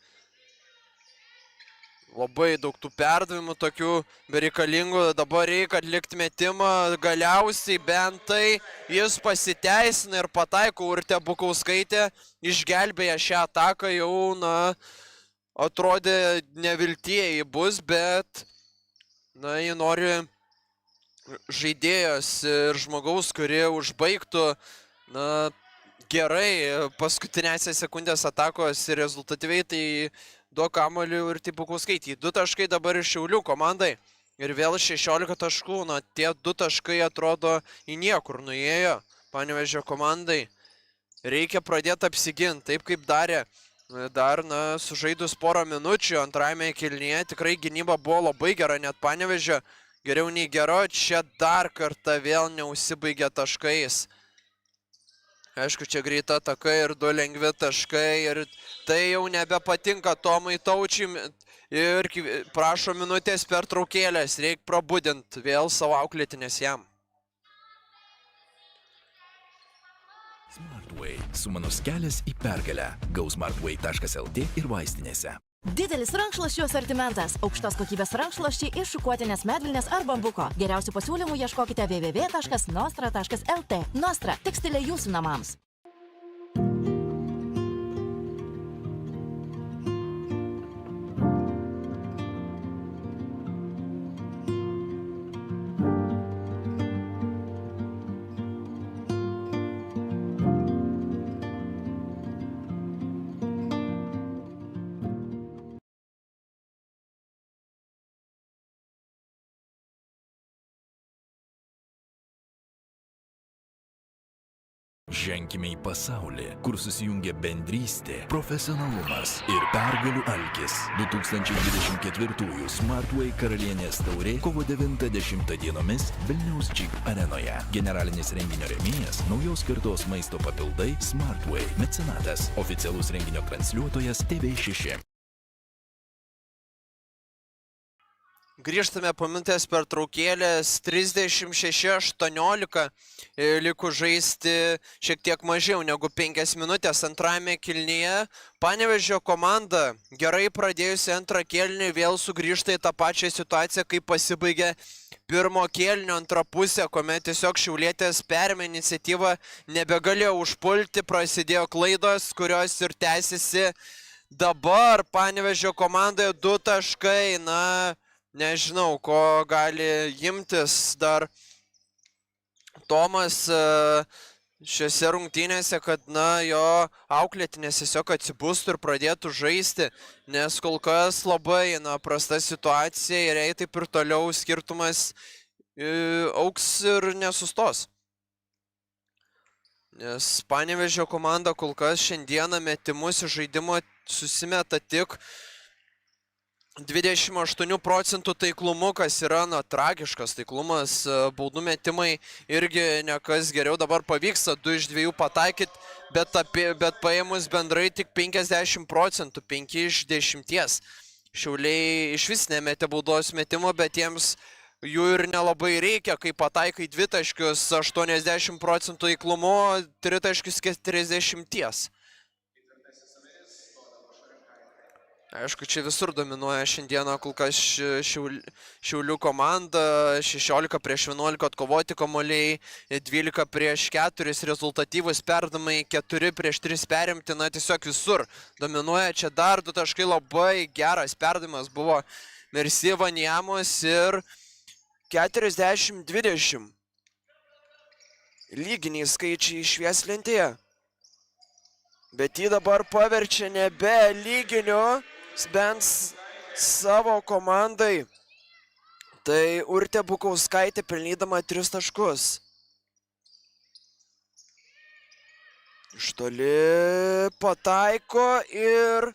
Labai daug tų perdavimų tokių bereikalingų, dabar reikia atlikti metimą, galiausiai bent tai jis pasiteisina ir pataiko. Urtė Bukauskaitė išgelbėja šią ataką, jau, atrodė neviltie jį bus, bet, jį nori žaidėjos ir žmogaus, kurie užbaigtų, gerai paskutinėse sekundės atakos ir rezultatyviai, tai duok kamuolį Urtei Bukauskaitei. 2 taškai dabar iš Šiaulių komandai ir vėl 16 taškų. Tie 2 taškai atrodo į niekur nuėjo Panevėžio komandai. Reikia pradėti apsiginti, taip kaip darė dar, sužaidus porą minučių antrajame kėlinyje. Tikrai gynyba buvo labai gera, net Panevėžio geriau nei gero. Čia dar kartą vėl neužsibaigė taškais. Aišku, čia greita ataka ir 2 lengvi taškai ir tai jau nebepatinka Tomui Taučiui ir prašo minutės pertraukėlės, reikia prabudinti vėl savo auklėtinės jam. Smartway – sumanus kelias į pergalę. Gaus smartway.lt ir vaistinėse. Didelis rankšluosčių asortimentas. Aukštos kokybės rankšluosčiai iš šukuotinės medvilnės ar bambuko. Geriausių pasiūlymų ieškokite www.nostra.lt. Nostra – tekstilė jūsų namams. Ženkime į pasaulį, kur susijungia bendrystė, profesionalumas ir pergalių alkis. 2024 Smartway karalienės taurė kovo 9-10 dienomis Vilniaus Jeep arenoje. Generalinis renginio rėmėjas – naujos kartos maisto papildai Smartway. Mecenatas – oficialus renginio transliuotojas TV6. Grįžtame po minutės pertraukėlės, 36-18, liku žaisti šiek tiek mažiau negu 5 minutės antrajame kėlinyje. Panevėžio komanda gerai pradėjusi antrą kėlinį vėl sugrįžta į tą pačią situaciją, kaip pasibaigė pirmo kėlinio antrą pusę, kuomet tiesiog šiaulietės perėmė iniciatyvą, nebegalėjo užpulti, prasidėjo klaidos, kurios ir tęsiasi. Dabar Panevėžio komandoje 2 taškai, nežinau, ko gali imtis dar Tomas šiose rungtynėse, kad, jo auklėtinės tiesiog atsibustų ir pradėtų žaisti, nes kol kas labai, prasta situacija ir jei taip ir toliau skirtumas augs ir nesustos. Nes Panevėžio komanda kol kas šiandieną metimus iš žaidimo susimeta tik 28% taiklumu, kas yra, tragiškas taiklumas, baudų metimai irgi nekas geriau, dabar pavyksta 2 iš 2 pataikyti, bet paėmus bendrai tik 50%, 5 iš 10. Šiauliai iš vis nemetė baudos metimo, bet jiems jų ir nelabai reikia, kai pataikai 2 taškius 80% taiklumu, 3 taškius 40. Aišku, čia visur dominuoja šiandieną kol kas Šiaulių komanda, 16 prieš 11 atkovoti kamuoliai, 12 prieš 4 rezultatyvus perdavimai, 4 prieš 3 perimti, na tiesiog visur dominuoja. Čia dar 2 taškai, labai geras perdavimas buvo Merci Vaniamos ir 40-20. Lyginiai skaičiai švieslentėje. Bet jį dabar paverčia nebe lyginiu, bent savo komandai. Tai Urtė Bukauskaitė pelnydama 3 taškus. Iš toli pataiko ir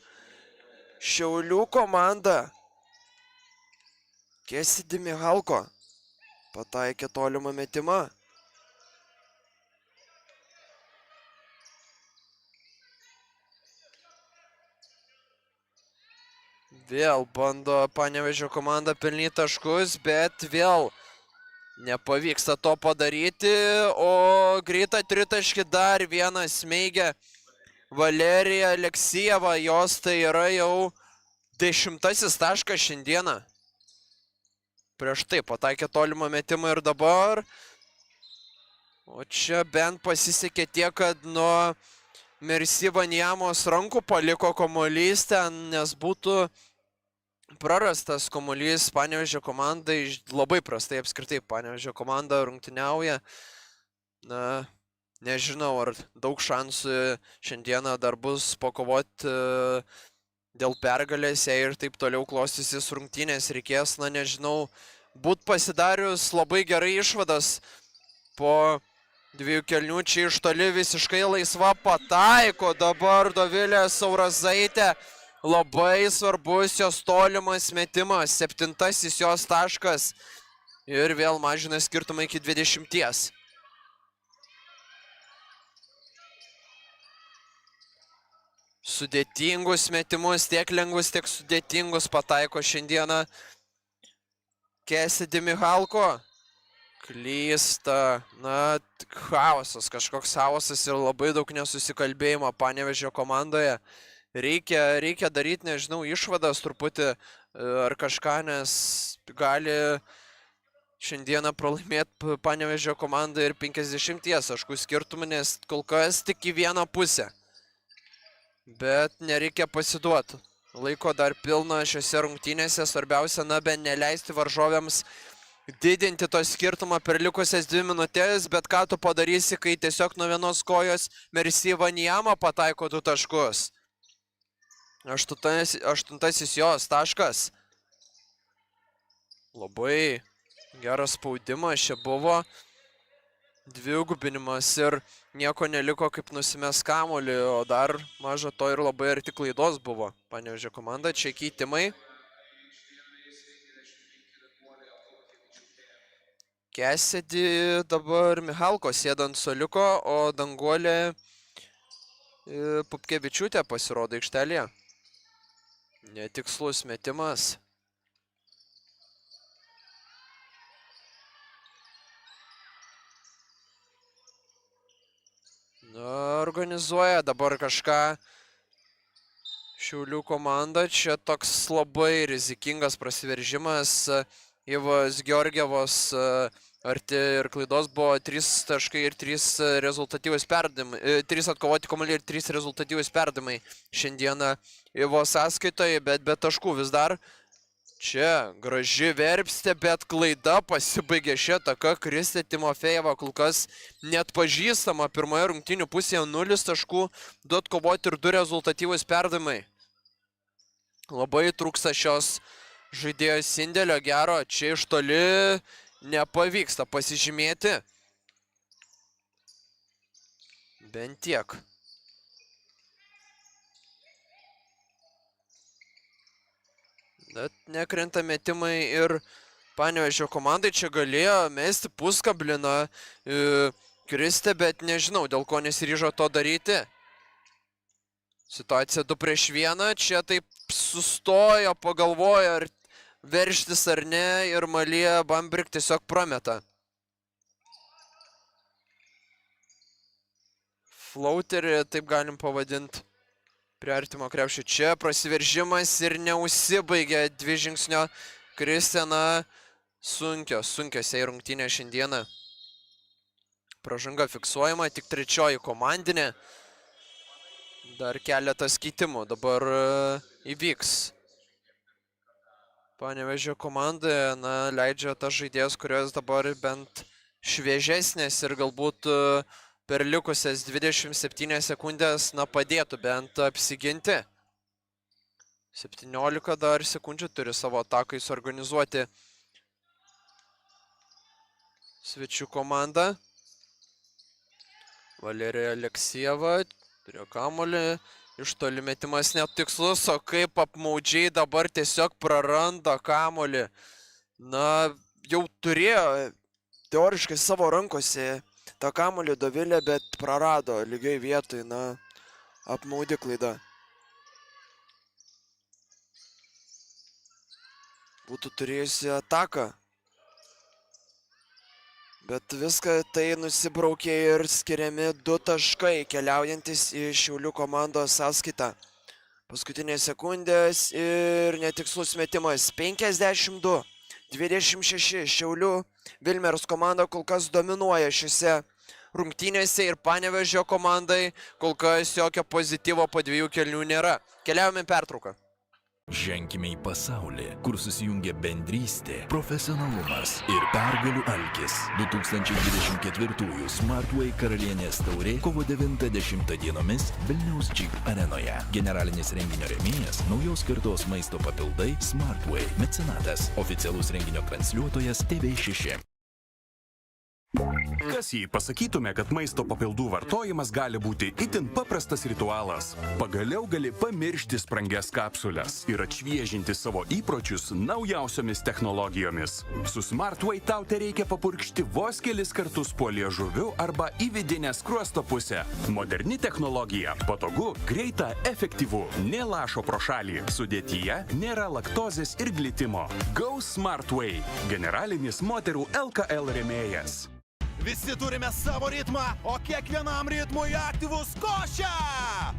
Šiaulių komanda. Kesidi Mihalko pataikė tolimą metimą. Vėl bando Panevėžio komanda pelnyti taškus, bet vėl nepavyksta to padaryti, o greitą tritaškį dar vieną smeigia Valerija Aleksijeva, jos tai yra jau 10 taškas šiandieną. Prieš tai pataikė tolimą metimą ir dabar. O čia bent pasisekė tiek, kad nuo Merci Vaniamos rankų paliko kamuolys ten, nes būtų prarastas kamuolys Panevėžio komandai. Labai prastai apskritai Panevėžio komanda rungtyniauja. Na, nežinau, ar daug šansų šiandieną dar bus pakovoti dėl pergalės, jei ir taip toliau klostysis rungtynės. Reikės, na nežinau, būt pasidarius labai gerai išvadas po 2 kėlinių. Čia iš toli visiškai laisva pataiko dabar Dovilė Saurazaitė. Labai svarbus jos tolimas metimas, 7 jos taškas ir vėl mažina skirtumą iki 20. Sudėtingus metimus, tiek lengvus, tiek sudėtingus pataiko šiandieną Kesidi Mihalko. Klysta, na, chaosas, kažkoks chaosas ir labai daug nesusikalbėjimo Panevėžio komandoje. Reikia daryti, nežinau, išvadas truputį ar kažką, nes gali šiandieną pralaimėti Panevėžio komandai ir 50 taškų skirtumą, nes kol kas tik į vieną pusę. Bet nereikia pasiduoti. Laiko dar pilna šiose rungtynėse, svarbiausia, na, bent neleisti varžovėms didinti to skirtumą per likusias 2 minutės, bet ką tu padarysi, kai tiesiog nuo vienos kojos Merci Vaniama pataiko 2 taškus. 8 jos taškas. Labai geras spaudimas čia buvo. Dvigubinimas ir nieko neliko kaip nusimes kamuolį, o dar maža to ir labai arti klaidos buvo Panevėžio komanda. Čia keitimai. Kesidi dabar Mihalko sėda ant suoliuko, o Danguolė Pupkevičiūtė pasirodo aikštelėje. Netikslus metimas. Na, organizuoja dabar kažką Šiaulių komanda. Čia toks labai rizikingas prasiveržimas. Ivos Georgievos arti ir klaidos buvo 3 taškai ir 3 rezultatyvus perdavimai. 3 atkovoti kamuoliai ir 3 rezultatyvus perdavimai šiandieną Ivos sąskaitoje, bet be taškų vis dar. Čia graži verpstė, bet klaida pasibaigė šią taką. Kristė Timofejeva kol kas net pažįstama pirmoje rungtynių pusėje, 0 taškų, 2 atkovoti ir 2 rezultatyvus perdavimai. Labai trūksta šios žaidėjos indėlio gero. Čia iš toli nepavyksta pasižymėti. Bent tiek. Bet nekrenta metimai ir Panevėžio komandai. Čia galėjo mesti puskabliną Kristė, bet nežinau, dėl ko nesiryžo to daryti. Situacija 2 prieš 1. Čia taip sustojo, pagalvojo, ar veržtis ar ne, ir Malija Bambrik tiesiog prameta. Flauterį, taip galim pavadinti. Prie artimo krepšio čia prasiveržimas ir neužsibaigia 2 žingsnio. Kristiana sunkios jai rungtynės šiandieną. Pražanga fiksuojama, tik 3 komandinė. Dar keletas keitimų dabar įvyks. Panevėžio komanda leidžia tas žaidėjas, kurios dabar bent šviežesnės ir galbūt per likusias 27 sekundės padėtų bent apsiginti. 17 dar sekundžių turi savo atakai suorganizuoti svečių komanda. Valerija Aleksejeva turėjo kamuolį, iš toli metimas net tikslus, o kaip apmaudžiai dabar tiesiog praranda kamuolį. Jau turėjo teoriškai savo rankose tą kamuolį Dovilė, bet prarado lygiai vietoj, apmaudi klaida. Būtų turėjusi ataką. Bet viską tai nusibraukė ir skiriami 2 taškai, keliaujantis į Šiaulių komandos sąskaitą. Paskutinės sekundės ir netikslus metimas. 52-26 Šiaulių. Vilmers komanda kol kas dominuoja šiose rungtynėse ir Panevėžio komandai kol kas jokio pozityvo po 2 kėlinių nėra. Keliaujame pertrauką. Ženkime į pasaulį, kur susijungia bendrystė, profesionalumas ir pergalių alkis. 2024 Smartway karalienės taurė kovo 9-10 dienomis Vilniaus Jeep arenoje. Generalinis renginio rėmėjas naujos kartos maisto papildai Smartway. Mecenatas. Oficialus renginio transliuotojas TV6. Kas jei pasakytume, kad maisto papildų vartojimas gali būti itin paprastas ritualas? Pagaliau gali pamiršti sprangias kapsules ir atšviežinti savo įpročius naujausiomis technologijomis. Su Smartway tau tereikia papurkšti vos kelis kartus po liežuviu arba į vidinę skruosto pusę. Moderni technologija, patogu, greita, efektyvu, nė lašo pro šalį. Sudėtyje nėra laktozės ir glitimo. Go Smartway. Generalinis moterų LKL rėmėjas. Visi turime savo ritmą, o kiekvienam ritmui aktyvus košia!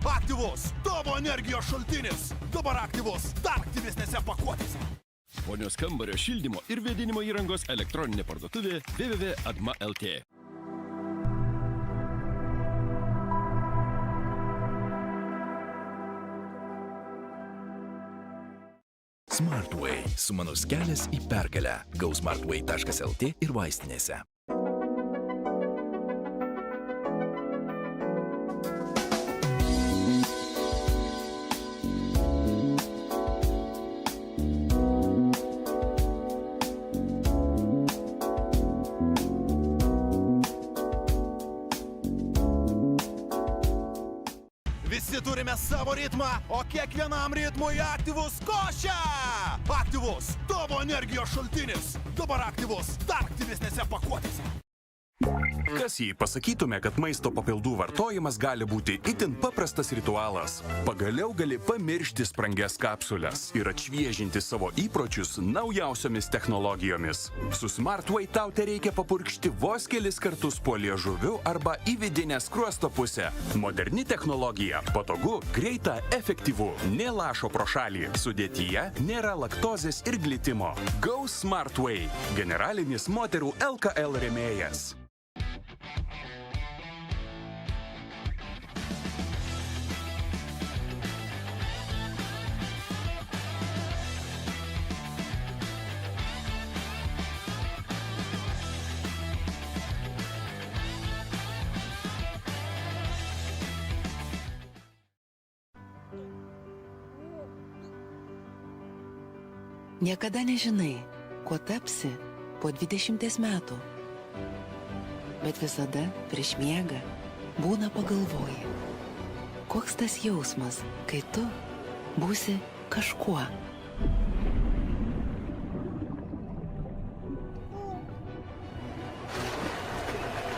Aktyvus tavo energijos šaltinis. Dabar aktyvus dar aktyvesnėse pakuotėse. Ponios kambario šildymo ir vėdinimo įrangos elektroninė parduotuvė www.adma.lt. Smartway. Sumanus kelias į pergalę. GoSmartway.lt ir vaistinėse. Visi turime savo ritmą, o kiekvienam ritmui aktyvus košia! Aktyvus tavo energijos šaltinis. Dabar aktyvus dar aktyvesnėse pakuotėse. Kas jei pasakytume, kad maisto papildų vartojimas gali būti itin paprastas ritualas? Pagaliau gali pamiršti sprangias kapsules ir atšviežinti savo įpročius naujausiomis technologijomis. Su Smartway tau tereikia papurkšti vos kelis kartus po liežuviu arba į vidinę skruosto pusę. Moderni technologija, patogu, greita, efektyvu, nė lašo pro šalį. Sudėtyje nėra laktozės ir glitimo. Go Smartway. Generalinis moterų LKL rėmėjas. Niekada nežinai, kuo tapsi po 20 metų. Bet visada prieš miegą būna pagalvoji, koks tas jausmas, kai tu būsi kažkuo.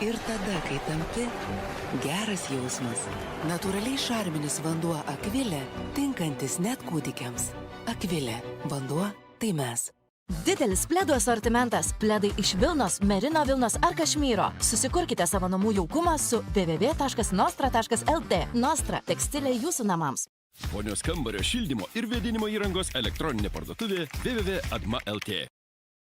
Ir tada, kai tampi, geras jausmas. Natūraliai šarminis vanduo Akvilė, tinkantis net kūdikiams. Akvilė, vanduo tai mes. Didelis pledų asortimentas. Pledai iš Vilnos, Merino Vilnos ar Kašmyro. Susikurkite savo namų jaukumą su www.nostra.lt. Nostra – tekstilė jūsų namams. Ponios kambario šildymo ir vėdinimo įrangos elektroninė parduotuvė www.adma.lt.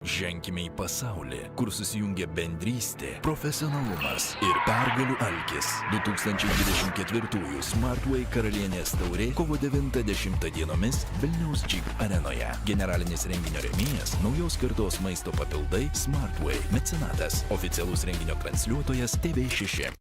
Ženkime į pasaulį, kur susijungia bendrystė, profesionalumas ir pergalių alkis. 2024 Smartway karalienės taurė kovo 9-10 dienomis Vilniaus Jeep arenoje. Generalinis renginio rėmėjas – naujos kartos maisto papildai Smartway. Mecenatas – oficialus renginio transliuotojas TV6.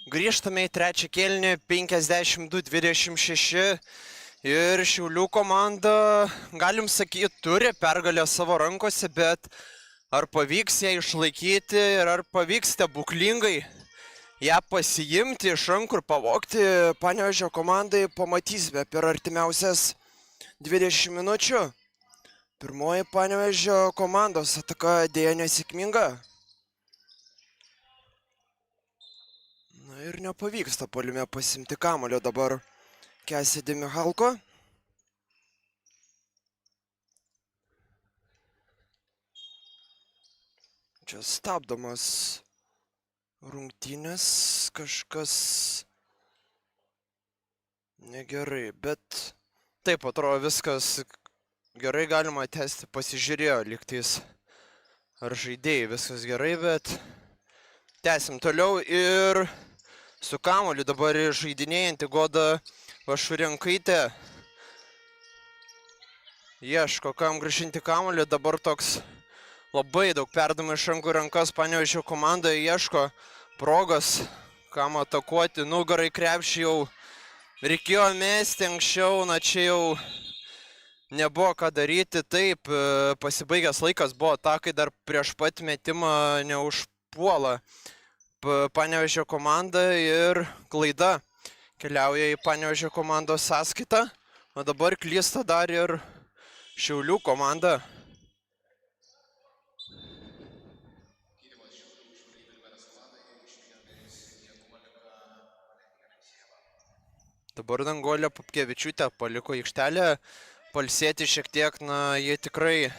Grįžtame į trečią kėlinį, 52-26 ir Šiaulių komanda, galim sakyti, turi pergalę savo rankose, bet ar pavyks ją išlaikyti ir ar pavyks stebuklingai ją pasiimti iš rankų ir pavogti Panevėžio komandai, pamatysime per artimiausias 20 minučių. Pirmoji Panevėžio komandos ataka dėja nesėkminga. Ir nepavyksta puolime pasimti kamuolio dabar Cassidy Michalko. Čia stabdomas rungtynės, kažkas negerai, bet taip atrodo viskas gerai, galima tęsti, pasižiūrėjo lygtais ar žaidėjai, viskas gerai, bet tęsim toliau ir su kamuoliu dabar žaidinėjanti Goda Vašurenkaitė. Ieško, kam grąžinti kamuolį, dabar toks labai daug perdavimų iš rankų rankas Panevėžio komandoje, ieško progos, kam atakuoti, nugarai krepšį jau reikėjo mesti anksčiau, na čia jau nebuvo ką daryti, taip, pasibaigęs laikas buvo atakai, dar prieš pat metimą neužpuola Panevėžio komanda ir klaida keliauja į Panevėžio komandos sąskaitą, o dabar klysta dar ir Šiaulių komanda. Dabar Danguolė Pupkevičiūtė paliko aikštelę, palsėti šiek tiek, na jie tikrai,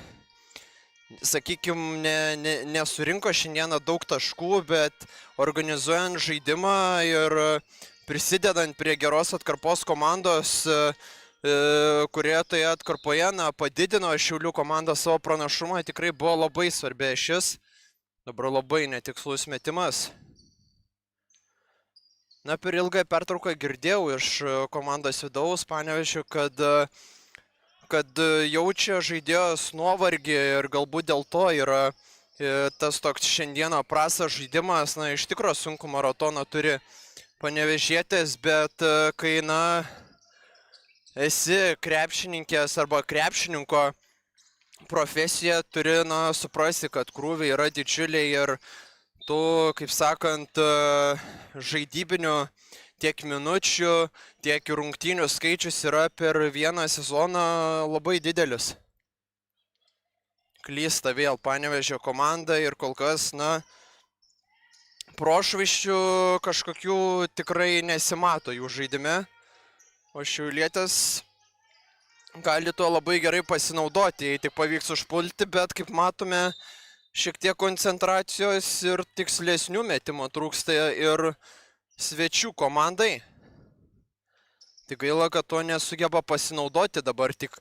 sakykime, nesurinko šiandieną daug taškų, bet organizuojant žaidimą ir prisidedant prie geros atkarpos komandos, kurie toje atkarpoje padidino Šiaulių komandą savo pranašumą, tikrai buvo labai svarbi šis. Dabar labai netikslus metimas. Na, per ilgą pertrauką girdėjau iš komandos vidaus Panevėžio, kad jaučia žaidėjos nuovargį ir galbūt dėl to yra tas toks šiandieną prastas žaidimas. Na, iš tikro sunku maratoną turi panevėžietės, bet kai, na, esi krepšininkės arba krepšininko profesija, turi, na, suprasti, kad krūviai yra didžiuliai ir tu, kaip sakant, žaidybinių tiek minučių, tiek rungtynių skaičius yra per vieną sezoną labai didelis. Klysta vėl Panevėžio komanda ir kol kas, na, prošvaisčių kažkokių tikrai nesimato jų žaidime, o šiaulietės gali tuo labai gerai pasinaudoti, jei tik pavyks užpulti, bet kaip matome, šiek tiek koncentracijos ir tikslesnių metimų trūksta ir svečių komandai. Tik gaila, kad to nesugeba pasinaudoti dabar tik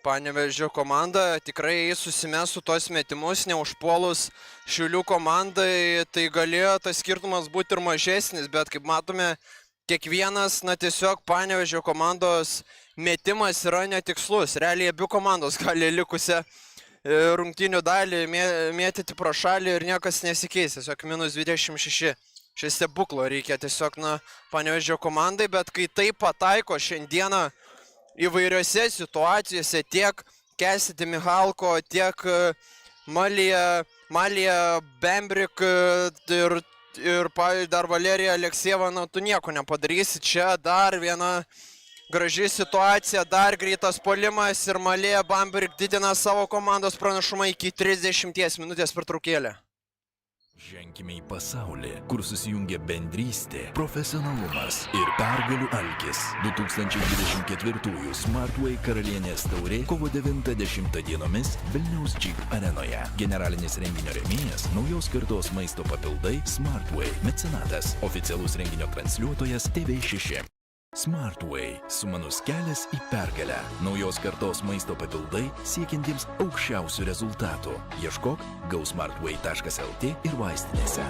Panevėžio komanda. Tikrai susimesų tos metimus, neužpuolus Šiaulių komandai, tai galėjo tas skirtumas būti ir mažesnis, bet kaip matome, kiekvienas, na, tiesiog Panevėžio komandos metimas yra netikslus. Realiai abi komandos gali likusią rungtynių dalį mėtyti pro šalį ir niekas nesikeis, tiesiog -26. Šia stebuklo reikia tiesiog, na, Panevėžio komandai, bet kai tai pataiko šiandieną įvairiose situacijose, tiek Cassidy Michalko, tiek Malija Bembrik ir dar Valerija Aleksejeva, na, tu nieko nepadarysi. Čia dar viena graži situacija, dar greitas puolimas ir Malija Bembrik didina savo komandos pranašumą iki 30 minutės pertraukėlę. Ženkime į pasaulį, kur susijungia bendrystė, profesionalumas ir pergalių alkis. 2024 Smartway karalienės taurė kovo 9-10 dienomis Vilniaus Jeep arenoje. Generalinis renginio rėmėjas – naujos kartos maisto papildai Smartway. Mecenatas – oficialus renginio transliuotojas TV6. Smartway – sumanus kelias į pergalę. Naujos kartos maisto papildai siekiantiems aukščiausių rezultatų. Ieškok gausmartway.lt ir vaistinėse.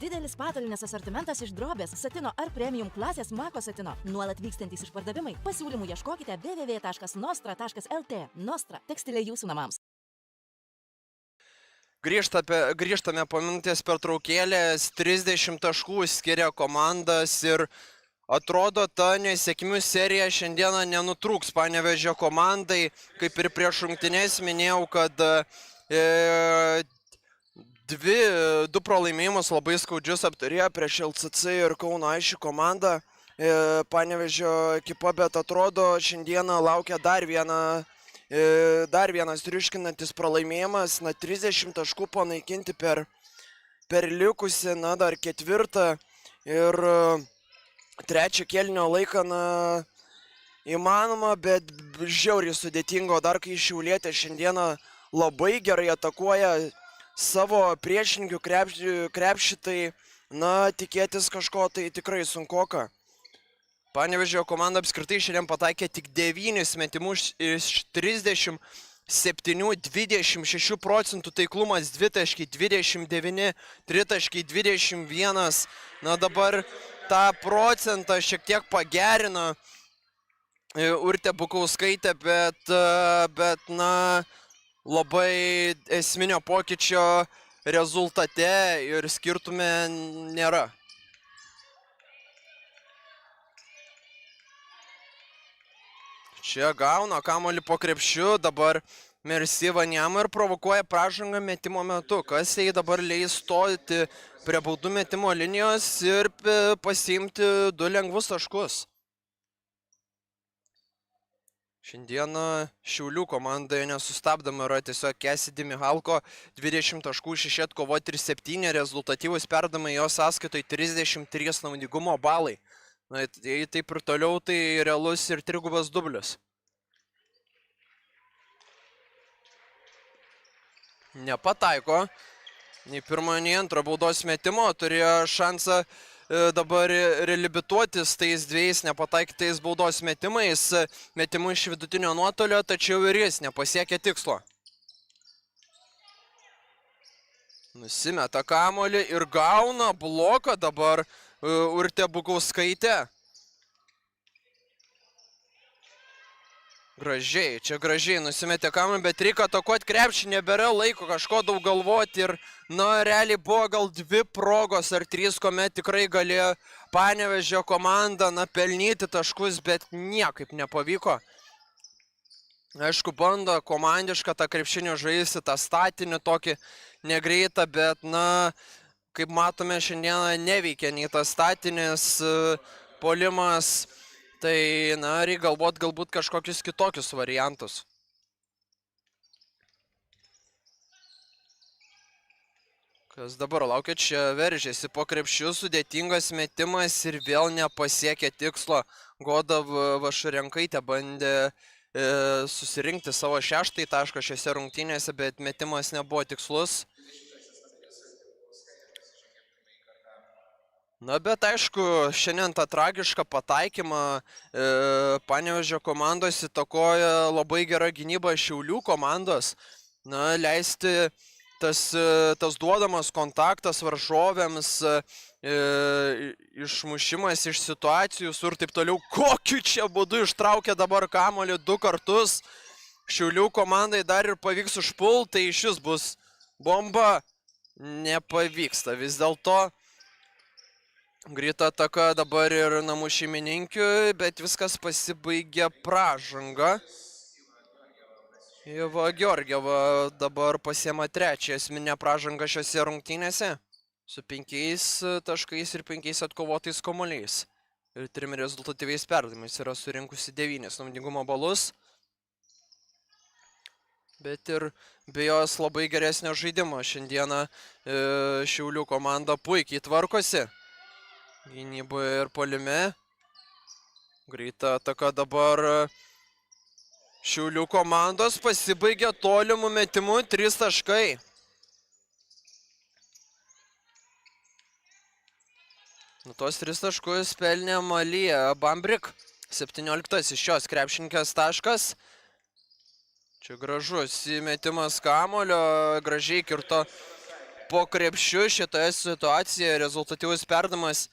Didelis patalynės asortimentas iš drobės, satino ar premium klasės Mako satino. Nuolat vykstantys išpardavimai. Pasiūlymų ieškokite www.nostra.lt. Nostra – tekstilė jūsų namams. Grįžtame po minutės pertraukėlės, 30 taškų skiria komandas ir atrodo ta nesėkmių serija šiandieną nenutrūks Panevėžio komandai. Kaip ir prieš rungtynes minėjau, kad du pralaimėjimus labai skaudžius apturėjo prieš LCC ir Kauno Aiši komandą. Panevėžio ekipa, bet atrodo šiandieną laukia dar vienas triuškinantis pralaimėjimas. 30 taškų panaikinti per likusį, dar ketvirtą ir trečią kėlinio laiką, įmanoma, bet žiauriai sudėtingo, dar kai Šiaulietė šiandieną labai gerai atakuoja savo priešininkių krepšį, tai, tikėtis kažko tai tikrai sunkoka. Panevėžio komanda apskritai šiandien pataikė tik 9 metimus iš 37, 26% taiklumas, 2.29, 3.21. Dabar tą procentą šiek tiek pagerino Urtė Bukauskaitė, bet labai esminio pokyčio rezultate ir skirtume nėra. Čia gauna kamuolį po krepšiu, dabar Mercy Vaniama ir provokuoja pražangą metimo metu. Kas jai dabar leis stoti prie baudų metimo linijos ir pasiimti 2 lengvus taškus. Šiandieną Šiaulių komandoje nesustabdama yra tiesiog Cassidy Mihalko, 20 taškų, 6 atkovoti ir 7 rezultatyvus perdavimai jo sąskaitoje, 33 naudingumo balai. Jei taip ir toliau, tai realus ir trigubas dublis. Nepataiko. Nei pirmo, nei antro baudos metimo. Turėjo šansą dabar reabilituotis tais 2 nepataikytais baudos metimais. Metimų iš vidutinio nuotolio, tačiau ir jis nepasiekė tikslo. Nusimeta kamuolį ir gauna bloką dabar Urtė Bukauskaitė. Gražiai nusimetė kamuolį, bet reikia atakuoti krepšį, nebėra laiko kažko daug galvoti ir, realiai buvo gal 2 progos ar 3, kuomet tikrai galėjo Panevėžio komanda, pelnyti taškus, bet niekaip nepavyko. Aišku, bando komandišką tą krepšinį žaisti, tą statinį tokį negreitą, bet, kaip matome, šiandieną neveikia nei tas statinis puolimas, tai, reikia galbūt kažkokius kitokius variantus. Kas dabar laukia, čia veržėsi po krepšiu, sudėtingas metimas ir vėl nepasiekė tikslo. Goda Vašarenkaitė bandė susirinkti savo 6 tašką šiose rungtynėse, bet metimas nebuvo tikslus. Bet aišku, šiandien tą tragišką pataikymą Panevėžio komandos įtakoja labai gera gynyba Šiaulių komandos. Leisti tas duodamas kontaktas varžovėms, išmušimas iš situacijų ir taip toliau. Kokiu čia būdu ištraukė dabar kamuolį 2 kartus. Šiaulių komandai dar ir pavyks užpulti, tai šis bus bomba. Nepavyksta vis dėlto. Greita ataka dabar ir namų šeimininkių, bet viskas pasibaigė pražanga. Ieva Georgieva dabar pasiema 3 esminę pražangą šiose rungtynėse su 5 taškais ir 5 atkovotais kamuoliais. Ir 3 rezultatyviais perdavimais yra surinkusi 9 naudingumo balus. Bet ir be jos labai geresnio žaidimo. Šiandieną Šiaulių komanda puikiai tvarkosi. Gynyboje ir puolime. Greita ataka dabar Šiaulių komandos, pasibaigė tolimų metimų 3 taškai. Tos 3 taškus pelnė Malija Bambrik, 17 šios krepšininkės taškas. Čia gražus įmetimas kamuolio, gražiai kirto po krepšiu šitoje situacijoje rezultatyvus perdavimas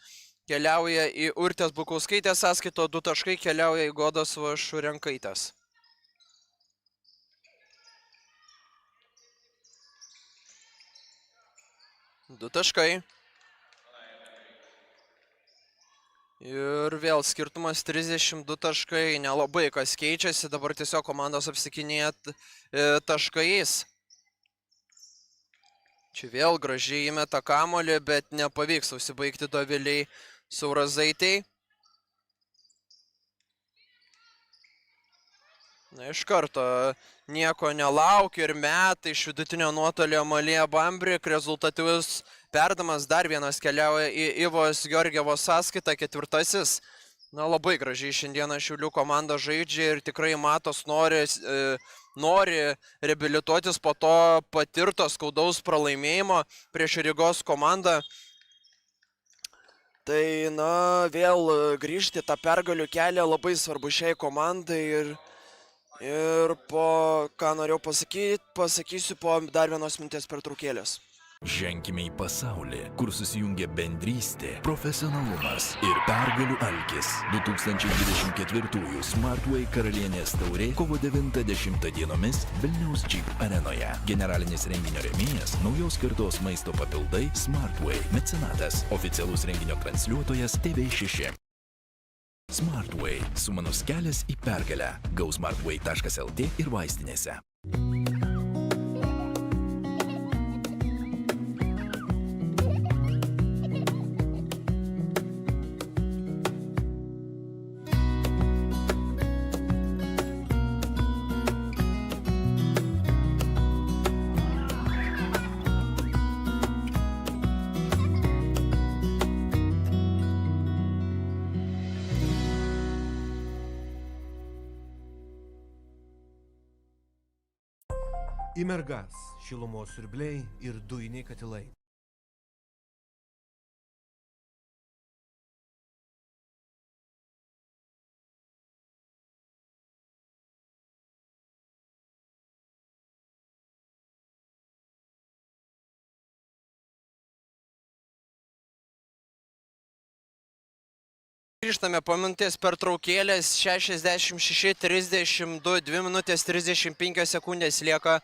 keliauja į Urtės Bukauskaitės sąskaito, 2 taškai keliauja į Godos Šurenkaitės. Du taškai. Ir vėl skirtumas 32 taškai, nelabai kas keičiasi, dabar tiesiog komandos apsikinėja taškais. Čia vėl gražiai įmeta kamuolį, bet nepavyks užsibaigti Doviliai Saurazaitei. Na, iš karto nieko nelaukia ir meta iš vidutinio nuotolio Malija Bambrik, rezultatyvus perdavimas, dar vienas keliauja į Ivos Georgievos sąskaitą, 4. Na, labai gražiai šiandieną Šiaulių komanda žaidžia ir tikrai matos nori reabilituotis po to patirto skaudaus pralaimėjimo prieš Rygos komandą. Tai, na, vėl grįžti tą pergalių kelią labai svarbu šiai komandai ir po, ką norėjau pasakyti, pasakysiu po dar vienos minutės pertraukėlės. Ženkime į pasaulį, kur susijungia bendrystė, profesionalumas ir pergalių alkis. 2024 Smartway karalienės taurė kovo 9-10 dienomis Vilniaus Jeep arenoje. Generalinis renginio rėmėjas – naujos kartos maisto papildai Smartway. Mecenatas – oficialus renginio transliuotojas TV6. Smartway – sumanus kelias į pergalę. gausmartway.lt ir vaistinėse. Į mergas šilumos siurbliai ir dujiniai katilai. Grįžtame po minutės pertraukėlės, 66-32, 2 minutės 35 sekundės lieka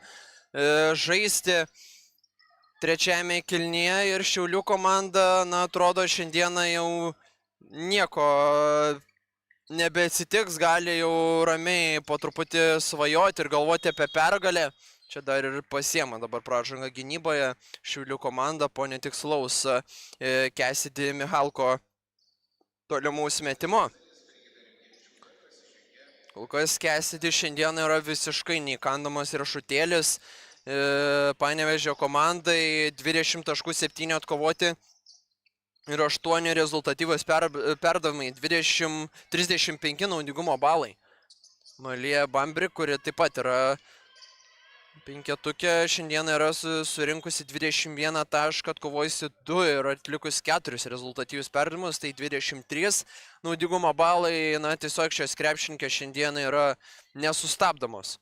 žaisti trečiajame kėlinyje ir Šiaulių komanda, na, atrodo, šiandieną jau nieko nebeatsitiks, gali jau ramiai po truputį svajoti ir galvoti apie pergalę. Čia dar ir pasiema dabar pražanga gynyboje Šiaulių komanda po netikslaus Cassidy Michalko tolimų smetimo. Kol kas Cassidy šiandien yra visiškai neįkandamas riešutėlis. Panevėžio komandai 20.7 atkovoti ir 8 rezultatyvos perdavimai, 35 naudingumo balai. Malija Bambrik, kuri taip pat yra penketukė, šiandien yra surinkusi 21 tašką, atkovojusi 2 ir atlikus 4 rezultatyvius perdavimus, tai 23 naudingumo balai, na, tiesiog šios krepšininkės šiandien yra nesustabdomos.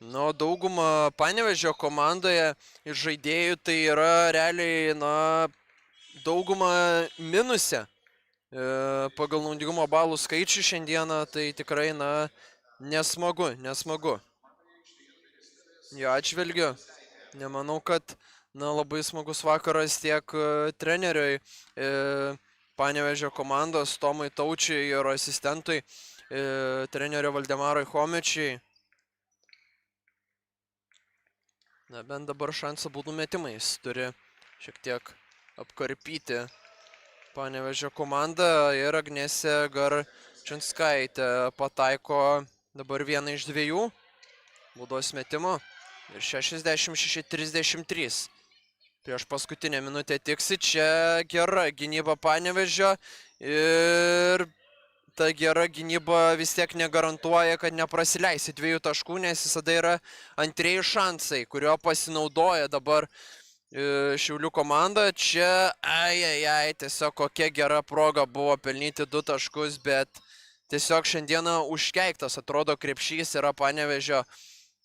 Na, dauguma Panevėžio komandoje iš žaidėjų tai yra realiai, na, dauguma minuse. Pagal naudingumo balų skaičių šiandieną, tai tikrai, na, nesmagu. Jo atžvelgiu, nemanau, kad, na, labai smagus vakaras tiek treneriui Panevėžio komandos Tomui Taučiui ir asistentui trenerio Valdemarui Chomičiui. Na, bent dabar šansą baudų metimais turi šiek tiek apkarpyti Panevėžio komanda ir Agnesė Garčinskaitė pataiko dabar vieną iš 2 baudos metimo ir 66-33. Prieš paskutinę minutę tiksi, čia gera gynyba Panevėžio ir ta gera gynyba vis tiek negarantuoja, kad neprasileisi 2 taškų, nes visada yra antrieji šansai, kurio pasinaudoja dabar Šiaulių komanda. Čia, tiesiog kokia gera proga buvo pelnyti 2 taškus, bet tiesiog šiandieną užkeiktas, atrodo, krepšys yra Panevėžio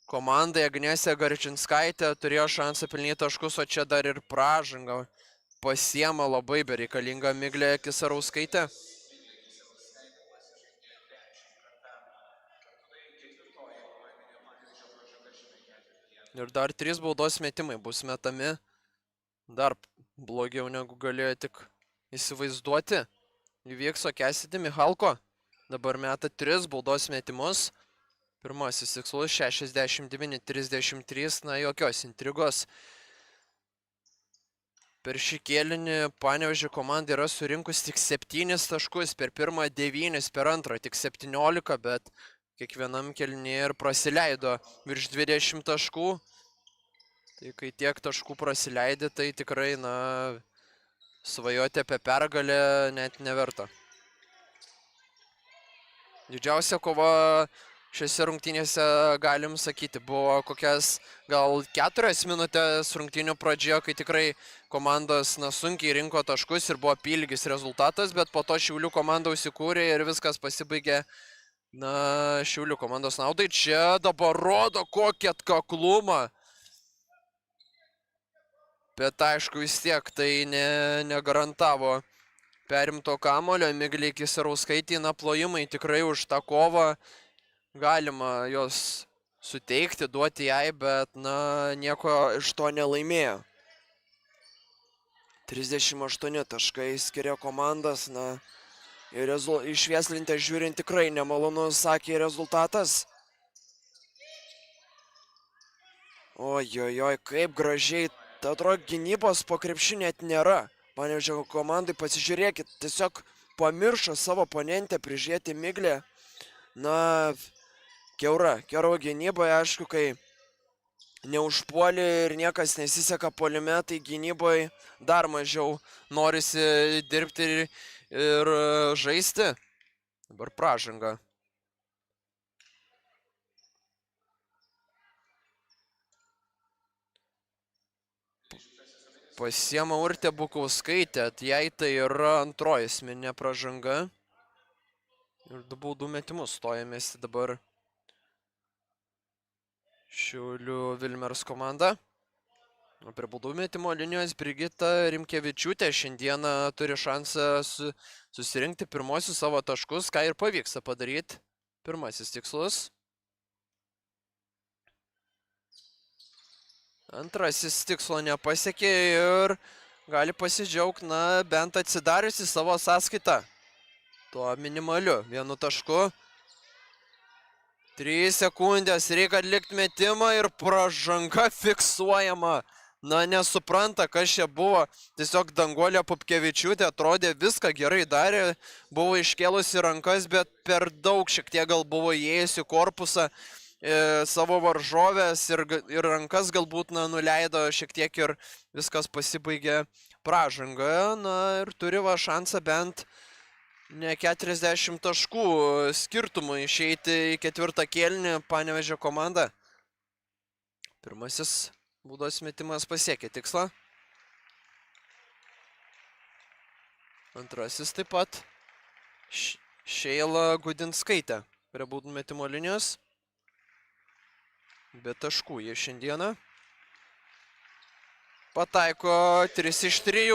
komandai. Agnesija Garčinskaitė turėjo šansą pelnyti taškus, o čia dar ir pražanga pasiema labai bereikalinga Miglė Kisarauskaitė. Ir dar 3 baudos metimai bus metami. Dar blogiau negu galėjo tik įsivaizduoti. Įvyks Cassidy Michalko. Dabar meta 3 baudos metimus. Pirmasis tikslus 69-33. Na, jokios intrigos. Per šį kėlinį Panevėžio komanda yra surinkus tik 7 taškus. Per pirmą 9, per antrą tik 17, bet kiekvienam kėlinyje ir prasileido virš 20 taškų. Tai kai tiek taškų prasileidė, tai tikrai, na, svajoti apie pergalę net neverta. Didžiausia kova šiose rungtynėse, galim sakyti, buvo kokias gal 4 minutės rungtynių pradžioje, kai tikrai komandos, na, sunkiai rinko taškus ir buvo apylygis rezultatas, bet po to Šiaulių komanda užsikūrė ir viskas pasibaigė, na, Šiaulių komandos naudai. Čia dabar rodo kokį atkaklumą. Bet aišku, vis tiek tai negarantavo perimto kamulio. Miglė Kisarauskaitė, na, plojimai tikrai už tą kovą. Galima jos suteikti, duoti jai, bet, na, nieko iš to nelaimėjo. 38 taškai skiria komandas, na, ir išvieslintę žiūrint tikrai nemalonus, sakė, rezultatas. Ojojoj, kaip gražiai. Tai atrodo, gynybos po krepšiu net nėra. Panevėžio komandai pasižiūrėkit, tiesiog pamiršo savo oponentę prižiūrėti Miglę. Na, kiaura gynyboje, aišku, kai neužpuolė ir niekas nesiseka puolime, tai gynyboje dar mažiau norisi dirbti ir žaisti. Dabar pražanga. Pasiema Urtė Bukauskaitė, jai tai yra antroji asmeninė pražanga. Ir 2 baudų metimus stojamės dabar Šiaulių Vilmers komanda. O prie baudų metimo linijos Brigita Rimkevičiūtė šiandieną turi šansą susirinkti pirmosius savo taškus, ką ir pavyksta padaryti. Pirmasis tikslus. Antrasis tikslo nepasiekė ir gali pasidžiaugti, na, bent atsidariusi savo sąskaitą. Tuo minimaliu 1 tašku. 3 sekundės, reikia atlikti metimą ir pražanga fiksuojama. Na, nesupranta, kas čia buvo. Tiesiog Danguolė Pupkevičiūtė atrodė viską gerai darė. Buvo iškėlusi rankas, bet per daug šiek tiek gal buvo įėjusi korpusą savo varžovės ir rankas galbūt, na, nuleido šiek tiek ir viskas pasibaigė pražanga. Na, ir turi va šansą bent ne 40 taškų skirtumų išeiti į 4 kėlinį Panevėžio komanda. Pirmasis baudos metimas pasiekė tikslą. Antrasis taip pat Šeila Gudinskaitė prie baudų metimo linijos. Be taškų jie šiandieną. Pataiko 3 iš 3.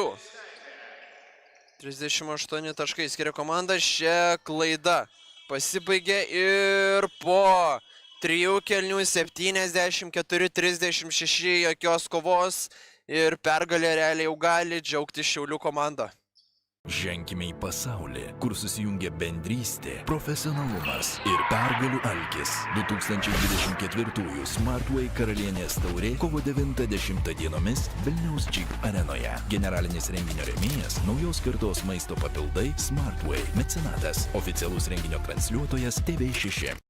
38 taškai skiria komanda. Šia klaida pasibaigė ir po 3 kėlinių 74-36 jokios kovos ir pergalė realiai jau gali džiaugti Šiaulių komanda. Ženkime į pasaulį, kur susijungia bendrystė, profesionalumas ir pergalių alkis. 2024 Smartway karalienės taurė kovo 9-10 dienomis Vilniaus Jeep arenoje. Generalinis renginio rėmėjas naujos kartos maisto papildai Smartway, mecenatas, oficialus renginio transliuotojas TV6.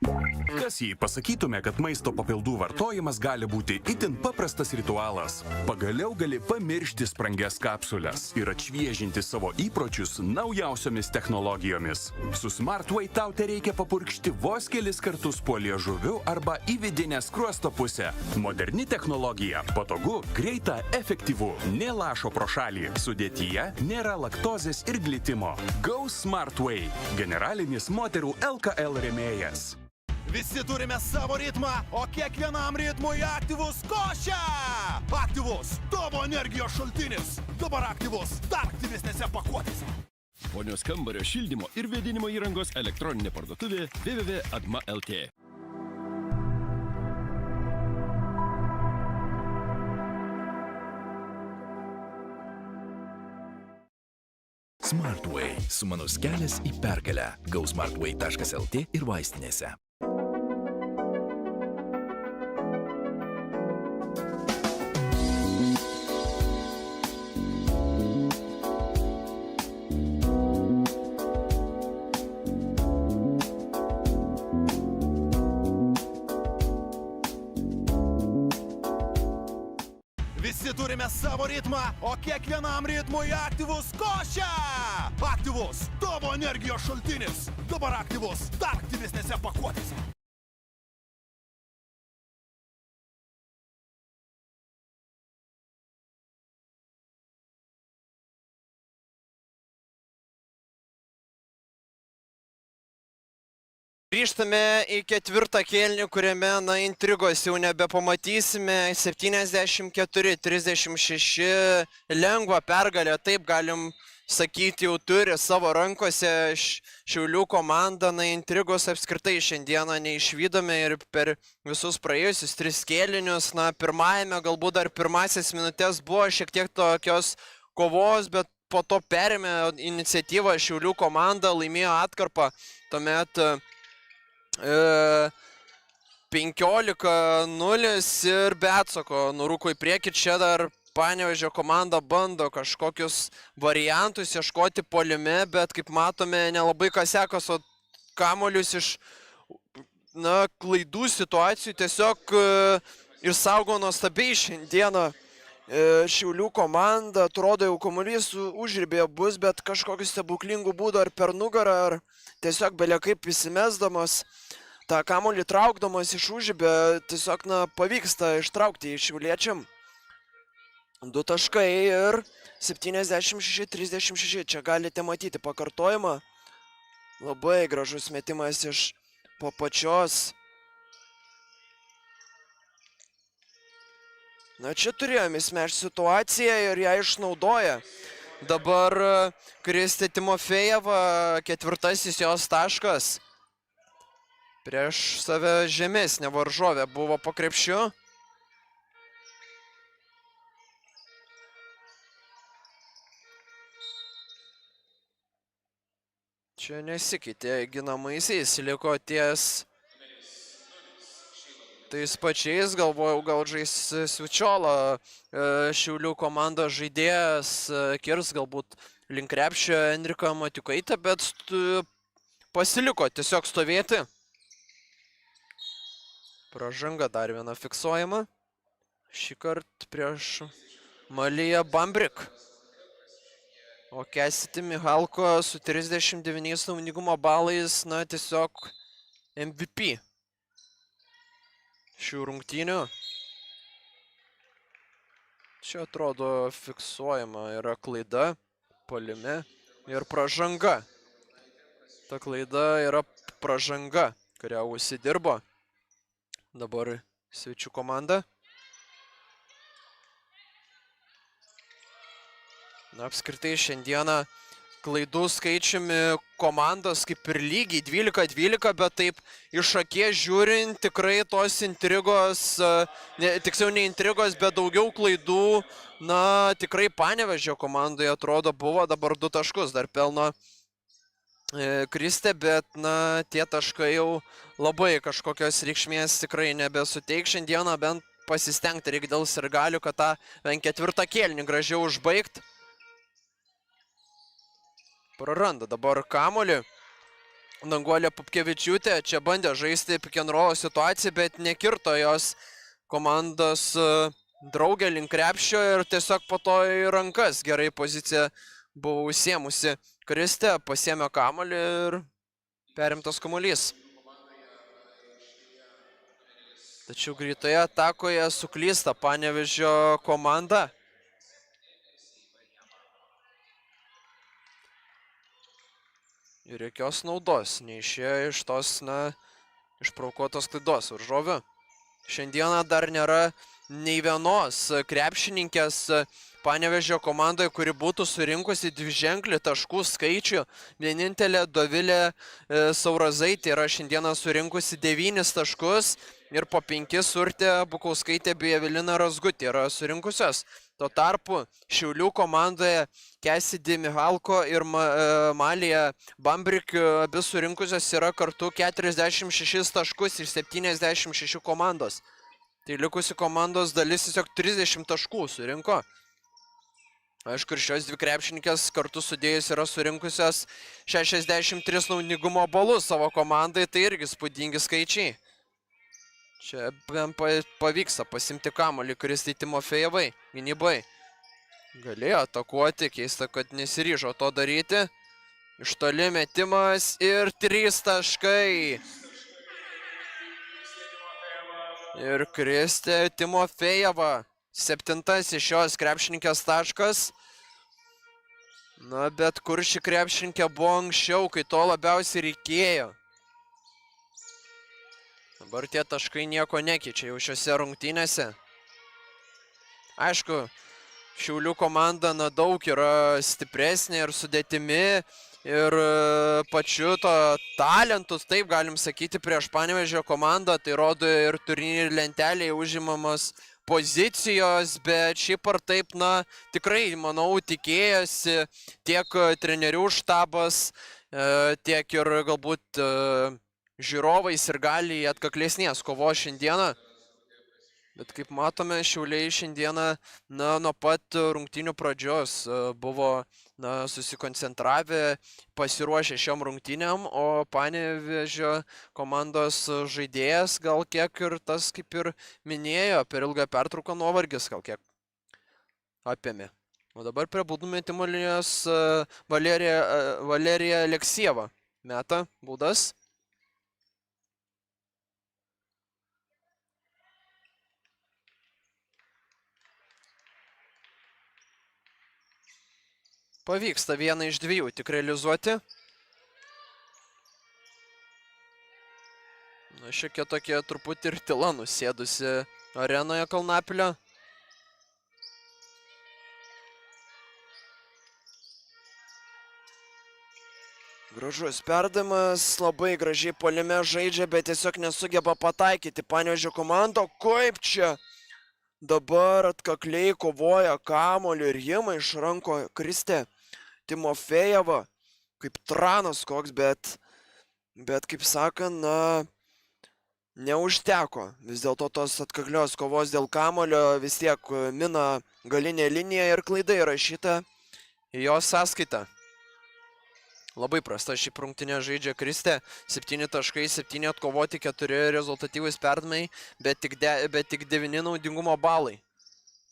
Kas jei pasakytume, kad maisto papildų vartojimas gali būti itin paprastas ritualas? Pagaliau gali pamiršti sprangias kapsules ir atšviežinti savo įpročius naujausiomis technologijomis. Su SmartWay tau tereikia papurkšti vos kelis kartus po liežuviu arba į vidinę skruosto pusę. Moderni technologija, patogu, greita, efektyvu, nelašo pro šalį. Sudėtyje nėra laktozės ir glitimo. Go SmartWay – generalinis moterų LKL rėmėjas. Visi turime savo ritmą, o kiekvienam ritmui aktyvus košia! Aktyvus tavo energijos šaltinis. Dabar aktyvus dar aktyvesnėse pakuotėse. Ponios kambario šildymo ir vėdinimo įrangos elektroninė parduotuvė www.adma.lt. SmartWay – sumanus kelias į pergalę. GoSmartWay.lt ir vaistinėse. Visi turime savo ritmą, o kiekvienam ritmui aktyvus košia! Aktyvus tavo energijos šaltinis. Dabar aktyvus dar aktyvesnėse pakuotėse. Grįžtame į ketvirtą kėlinį, kuriame intrigos jau nebepamatysime. 74-36 lengva pergalė, taip galim sakyti, jau turi savo rankose Šiaulių komanda. Intrigos apskritai šiandieną neišvydome ir per visus praėjusius 3 kėlinius. Pirmajame, galbūt dar pirmasis minutės buvo šiek tiek tokios kovos, bet po to perėmė iniciatyvą Šiaulių komanda, laimėjo atkarpą. Tuomet 15-0 ir be atsako nurūko į priekį. Čia dar Panevėžio komanda bando kažkokius variantus ieškoti puolime, bet kaip matome, nelabai ką sekos, o kamuolius iš klaidų situacijų tiesiog išsaugo nuostabiai šiandieną. Šiaulių komanda, atrodo, jau kamuolys užribėje bus, bet kažkokiu stebuklingu būdu ar per nugarą, ar tiesiog belia kaip įsimesdamas, tą kamuolį traukdamas iš užribę, tiesiog pavyksta ištraukti iš šiauliečiam. 2 taškai ir 76-36. Čia galite matyti pakartojimą. Labai gražus metimas iš po pačios. Čia turėjome smeš situaciją ir ją išnaudoja. Dabar Kristė Timofejeva, 4. jos taškas. Prieš save žemesnė varžovė buvo po krepšiu. Čia nesikeitė ginamaisiais, liko ties tais pačiais, galvojau, gal žais Svičiolą, Šiaulių komandos žaidėjas, kirs galbūt link krepšio Enriką Matiukaitę, bet pasiliko tiesiog stovėti. Pražanga dar viena fiksuojama. Šį kartą prieš Maliją Bambrik. O Cassidy Mihalko su 39 sąmoningumo balais, tiesiog MVP šių rungtynių. Čia atrodo fiksuojama yra klaida puolime ir pražanga. Ta klaida yra pražanga, kurią užsidirbo dabar svečių komanda. Apskritai šiandieną klaidų skaičiumi komandos kaip ir lygiai 12-12, bet taip iš akies žiūrint tikrai tos intrigos, tiksliau ne intrigos, bet daugiau klaidų, tikrai Panevėžio komandai atrodo buvo. Dabar 2 taškus dar pelno Kristė, bet tie taškai jau labai kažkokios reikšmės tikrai nebesuteik šiandieną, bent pasistengti reikia dėl sirgalių, kad tą bent 4. kėlinį gražiau užbaigti. Praranda dabar kamuolį Danguolė Pupkevičiūtė čia bandė žaisti pick and roll situaciją, bet nekirto jos komandos draugė link krepšio ir tiesiog po to į rankas gerai poziciją buvo užsiemusi. Kristė pasiėmė kamuolį ir perimtas kamuolys. Tačiau greitoje atakoje suklysta Panevėžio komanda. Ir jokios naudos neišėjo iš tos, išprovokuotos klaidos varžovių. Šiandieną dar nėra nei vienos krepšininkės Panevėžio komandoje, kuri būtų surinkusi dviženklį taškų skaičių. Vienintelė Dovilė Saurazaitė yra šiandieną surinkusi 9 taškus ir po 5 Urtė Bukauskaitė bei Evelina Razgutė yra surinkusios. Tuo tarpu Šiaulių komandoje Cassidy Mihalko ir Malija Bambrik abi surinkusios yra kartu 46 taškus iš 76 komandos. Tai likusi komandos dalis tiesiog 30 taškų surinko. Aišku, ir šios dvi krepšininkės kartu sudėjus yra surinkusios 63 naudingumo balus savo komandai, tai irgi spūdingi skaičiai. Čia pavyksta pasimti kamuolį Kristei Timofejevai, gynybai. Galėjo atakuoti, keista, kad nesiryžo to daryti. Iš toli metimas ir 3 taškai. Ir Kristė Timofejeva, 7 šios krepšininkės taškas. Na, bet kur ši krepšininkė buvo anksčiau, kai to labiausiai reikėjo. Dabar tie taškai nieko nekeičia jau šiose rungtynėse. Aišku, Šiaulių komanda daug yra stipresnė ir sudėtimi ir pačiu to talentus, taip galim sakyti, prieš Panevėžio komandą. Tai rodo ir turnyrų lentelėje užimamas pozicijos, bet šiaip ar taip, tikrai, manau, tikėjosi tiek trenerių štabas, tiek ir galbūt žiūrovais ir gali atkaklesnės kovos šiandieną. Bet kaip matome, Šiauliai šiandieną nuo pat rungtynių pradžios buvo susikoncentravę, pasiruošę šiom rungtynėm, o Panevėžio komandos žaidėjas gal kiek ir tas, kaip ir minėjo, per ilgą pertrauką nuovargis gal kiek apėmė. O dabar prie baudų metimo linijos Valerija Aleksieva meta baudas. Pavyksta vieną iš 2 tik realizuoti. Šiokia tokia truputį ir tyla nusėdusi arenoje Kalnapilio. Gražus perdavimas, labai gražiai puolime žaidžia, bet tiesiog nesugeba pataikyti Panevėžio komanda. Kaip čia? Dabar atkakliai kovoja kamuolį ir jima iš ranko Kristė Timofejeva, kaip tranas koks, bet kaip sakant, neužteko. Vis dėlto tos atkaklios kovos dėl kamuolio vis tiek mina galinė linija ir klaida įrašyta į jos sąskaitą. Labai prasta šį rungtynę žaidžia Kristė, 7 taškai, 7 atkovoti, 4 rezultatyvūs perdavimai, bet tik 9 naudingumo balai.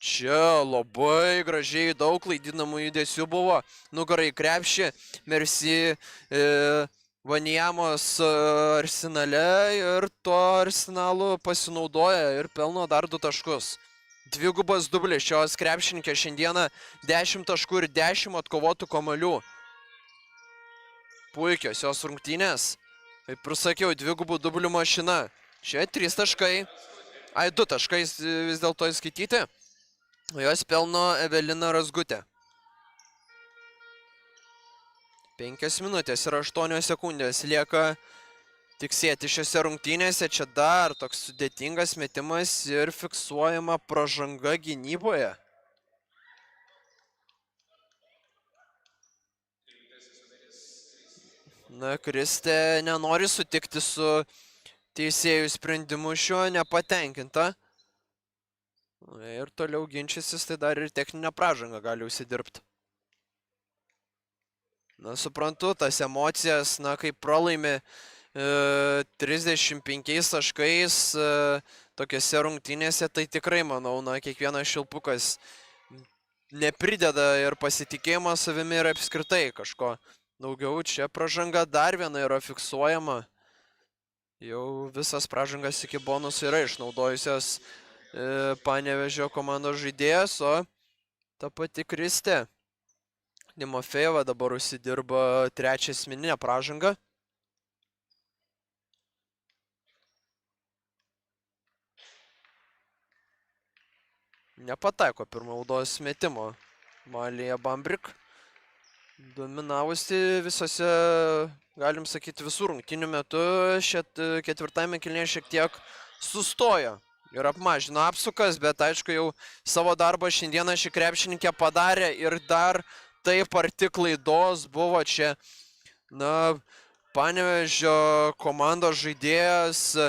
Čia labai gražiai daug klaidinamų judesių buvo, nugara į krepšį, Merci Vanijamos Arsenale ir to Arsenalu pasinaudoja ir pelno dar 2 taškus. Dvigubas dublis šios krepšininkės šiandieną, 10 taškų ir 10 atkovotų kamuolių. Puikios jos rungtynės. Kaip ir sakiau, dvigubų dublių mašina. Čia 3 taškai. 2 taškai vis dėlto įskaityti. Jos pelno Evelina Razgutė. 5 minutės ir 8 sekundės lieka tiksėti šiose rungtynėse. Čia dar toks sudėtingas metimas ir fiksuojama pražanga gynyboje. Kristė nenori sutikti su teisėjų sprendimu šiuo, nepatenkinta. Ir toliau ginčysis, tai dar ir techninę pražangą gali užsidirbti. Na, suprantu, tas emocijas, na, kaip pralaimi 35 taškais tokiose rungtynėse, tai tikrai, manau, na, kiekvienas šilpukas neprideda ir pasitikėjimo savimi ir apskritai kažko daugiau. Čia pražanga dar viena yra fiksuojama. Jau visas pražangas iki bonusų yra išnaudojusios Panevėžio komandos žaidėjas, o ta pati Kristė Timofejeva dabar užsidirba trečią asmeninę pražangą. Nepataiko pirmaudos metimo Malija Bambrik. Dominavusi visose, galim sakyti, visų rungtynių metu. Ketvirtame kėlinyje šiek tiek sustojo ir apmažino apsukas, bet aišku jau savo darbą šiandieną ši krepšininkė padarė ir dar taip arti klaidos buvo čia. Na, Panevėžio komandos žaidėjas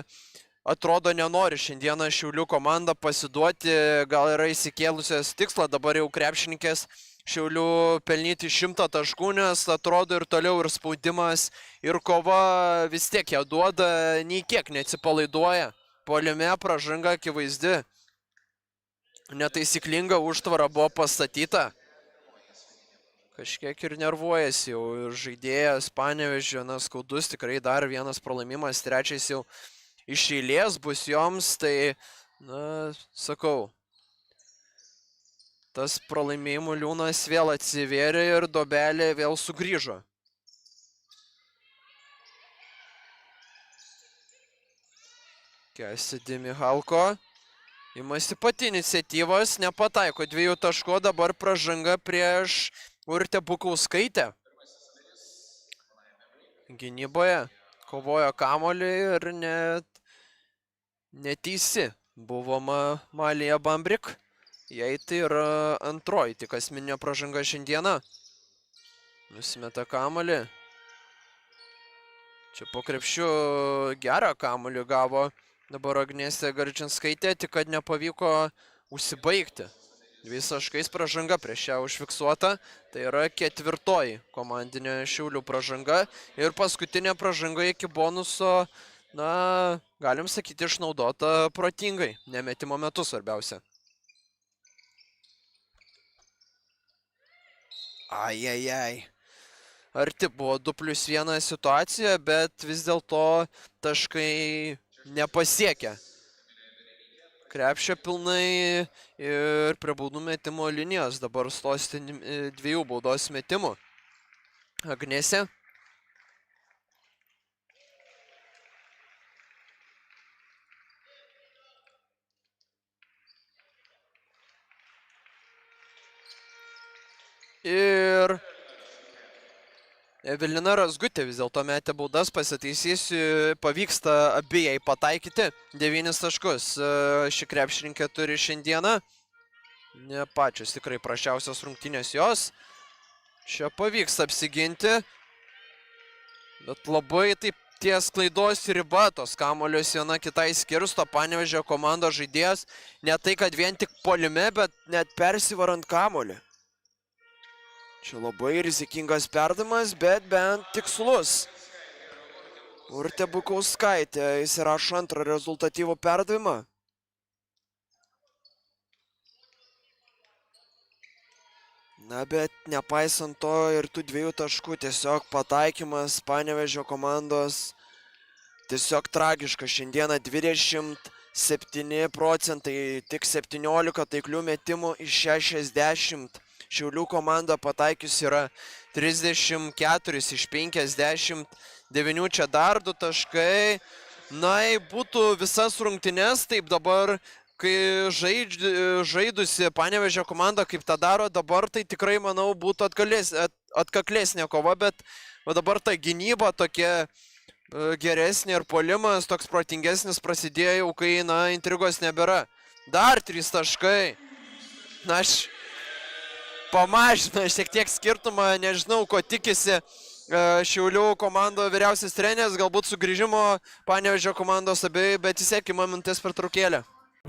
atrodo nenori šiandieną Šiaulių komandą pasiduoti, gal yra įsikėlusios tikslą dabar jau krepšininkės Šiaulių pelnyti 100 taškų, nes atrodo ir toliau ir spaudimas, ir kova vis tiek ją duoda, nei kiek neatsipalaiduoja. Puolime pražanga akivaizdi. Netaisyklinga užtvara buvo pastatyta. Kažkiek ir nervuojasi jau ir žaidėjas Panevėžio, na, skaudus tikrai dar vienas pralaimimas, trečias jau iš eilės bus joms, tai, na, sakau, tas pralaimėjimų liūnas vėl atsivėrė ir duobelė vėl sugrįžo. Cassidy Michalko imasi pati iniciatyvos, nepataiko 2 taškų, dabar pražanga prieš Urtę Bukauskaitę. Gynyboje kovojo kamuolį ir neteisi buvo Malija Bambrik. Jei tai yra antroji tik asmeninė pražanga šiandieną. Nusimeta kamuolį. Čia po krepšiu gerą kamuolį gavo dabar Agnietė Gardžinskaitė, tik kad nepavyko užsibaigti. 2 taškais pražanga prieš ją užfiksuota. Tai yra 4. komandinė Šiaulių pražanga. Ir paskutinė pražanga iki bonuso, na, galim sakyti, išnaudota protingai. Nemetimo metu svarbiausia. Ai. Arti buvo 2+1 situacija, bet vis dėlto taškai nepasiekia krepšio pilnai ir prie baudų metimo linijos dabar stosti 2 baudos metimų. Agnesė. Ir Evelina Razgutė vis dėlto metė baudas, pasitaisysiu, pavyksta abiejai pataikyti 9 taškus. Ši krepšininkė turi šiandieną. Ne pačios tikrai prasčiausios rungtynės jos. Čia pavyksta apsiginti. Bet labai taip ties klaidos riba, tos kamuolius viena kitai skirsto. Panevėžio komandos žaidėjas ne tai, kad vien tik puolime, bet net persivarant kamuolį. Čia labai rizikingas perdavimas, bet bent tikslus. Urtė Bukauskaitė įsirašo antrą rezultatyvų perdavimą. Na, bet nepaisant to ir tų 2 taškų, tiesiog pataikymas Panevėžio komandos tiesiog tragiškas. Šiandieną 27 procentai, tik 17 taiklių metimų iš 60. Šiaulių komanda pataikius yra 34 iš 59, čia dar 2 taškai. Na, būtų visas rungtynes, taip dabar, kai žaidusi Panevėžio komanda, kaip tą daro dabar, tai tikrai, manau, būtų atkaklesnė kova, bet dabar ta gynyba tokia geresnė ir puolimas toks protingesnis prasidėjo, kai, na, intrigos nebėra. Dar 3 taškai. Na, aš pamažino šiek tiek skirtumą, nežinau, ko tikisi Šiaulių komando vyriausias treneris, galbūt sugrįžimo Panevėžio komandos abiejų, bet įsiekime minutės pertraukėlę.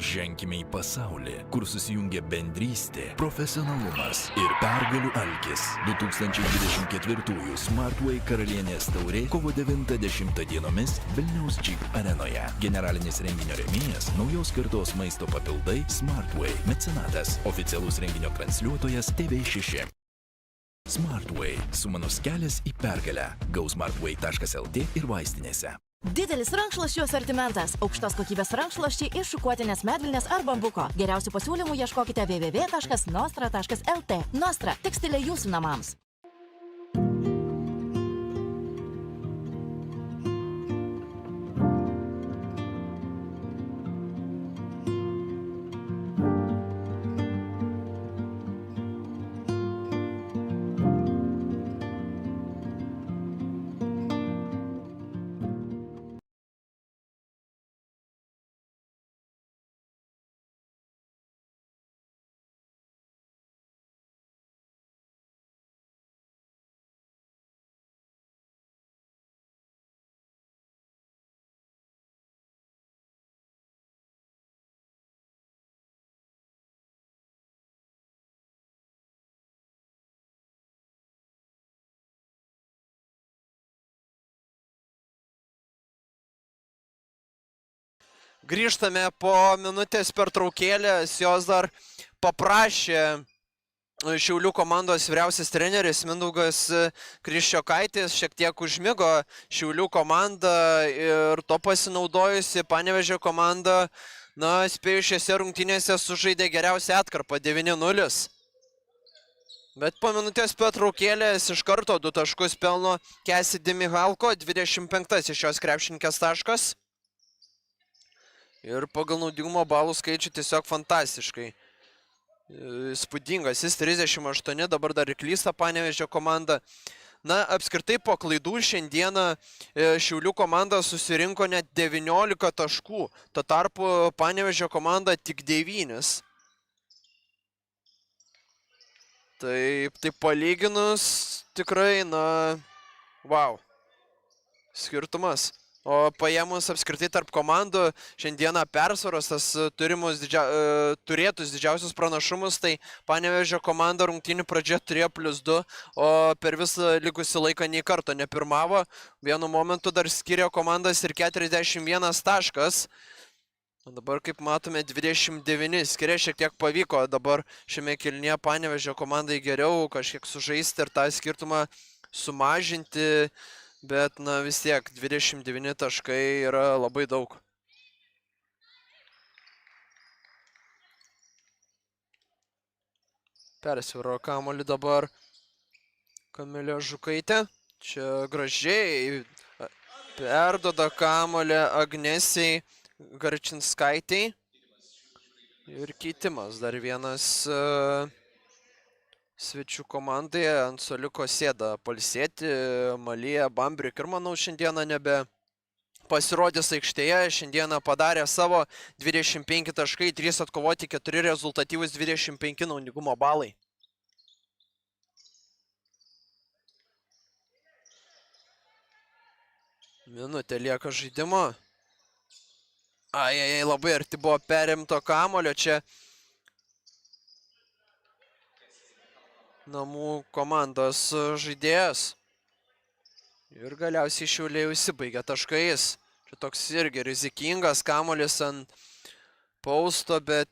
Ženkime į pasaulį, kur susijungia bendrystė, profesionalumas ir pergalių alkis. 2024 Smartway karalienės taurė kovo 9-10 dienomis Vilniaus Jeep arenoje. Generalinis renginio rėmėjas – naujos kartos maisto papildai Smartway. Mecenatas – oficialus renginio transliuotojas TV6. Smartway – sumanus kelias į pergalę. Gausmartway.lt ir vaistinėse. Didelis rankšluosčių asortimentas. Aukštos kokybės rankšluosčiai iš šukuotinės medvilnės ar bambuko. Geriausių pasiūlymų ieškokite www.nostra.lt. Nostra – tekstilė jūsų namams. Grįžtame po minutės pertraukėlės, jos dar paprašė Šiaulių komandos vyriausias treneris Mindaugas Kriščiokaitis, šiek tiek užmigo Šiaulių komanda ir to pasinaudojusi Panevėžio komanda, spėju šiose rungtynėse sužaidė geriausią atkarpą 9-0. Bet po minutės pertraukėlės iš karto 2 taškus pelno Cassidy Mihalko, 25 iš šios krepšininkės taškas. Ir pagal naudingumo balų skaičių tiesiog fantastiškai. Įspūdingas, jis 38, dabar dar ir klysta Panevėžio komanda. Apskritai po klaidų šiandieną Šiaulių komanda susirinko net 19 taškų. Tuo tarpu Panevėžio komanda tik 9. Tai palyginus tikrai, wow, skirtumas. O paėmus apskritai tarp komandų šiandieną persvaros tas turėtus didžiausius pranašumus, tai Panevėžio komanda rungtynių pradžioje turėjo +2, o per visą likusį laiką nei karto nepirmavo. Vienu momentu dar skiria komandas ir 41 taškas. O dabar, kaip matome, 29 skiria, šiek tiek pavyko dabar šiame kėlinyje Panevėžio komandai geriau kažkiek sužaisti ir tą skirtumą sumažinti. Bet, vis tiek, 29 taškai yra labai daug. Persviro kamuolį dabar Kamilė Žukaitė. Čia gražiai perduoda kamuolį Agnesiai Garčinskaitei. Ir keitimas dar vienas svečių komandai ant suoliuko sėda pailsėti Malija Bambrik ir manau šiandieną nebe pasirodys aikštėje. Šiandieną padarė savo 25 taškai, 3 atkovoti, 4 rezultatyvus, 25 naudingumo balai. Minutė lieka žaidimo. Labai arti buvo perimto kamuolio čia. Namų komandos žaidėjas. Ir galiausiai Šiauliai užsibaigė taškais. Čia toks irgi rizikingas kamuolis ant pausto, bet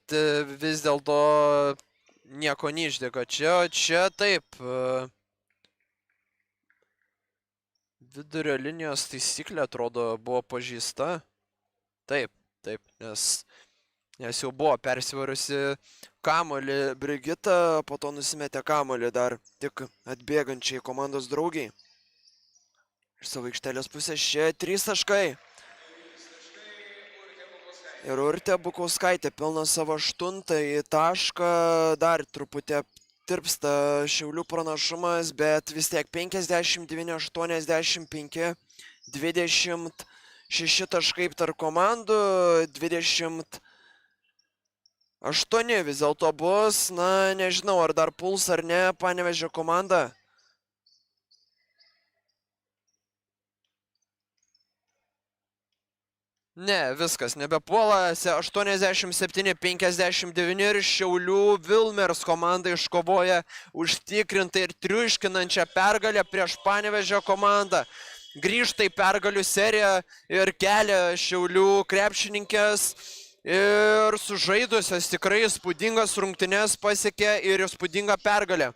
vis dėlto nieko neišdega. Čia taip. Vidurio linijos taisyklė atrodo buvo pažįsta. Taip, nes jau buvo persivariusi kamuolį Brigita, po to nusimetė kamuolį dar tik atbėgančiai komandos draugiai. Iš savo aikštelės pusės čia 3 taškai. Ir Urtė Bukauskaitė pelno savo 8 tašką, dar truputį tirpsta Šiaulių pranašumas, bet vis tiek 59-85, 26 taškai tarp komandų, 28 vis dėlto bus, nežinau, ar dar puls ar ne Panevėžio komanda. Ne, viskas, nebepuola. 87-59 ir Šiaulių Vilmers komanda iškovoja užtikrintai ir triuškinančią pergalę prieš Panevėžio komandą. Grįžta į pergalių seriją ir kelia Šiaulių krepšininkės. Ir sužaidusios tikrai įspūdingas rungtynes pasiekė ir įspūdingą pergalę.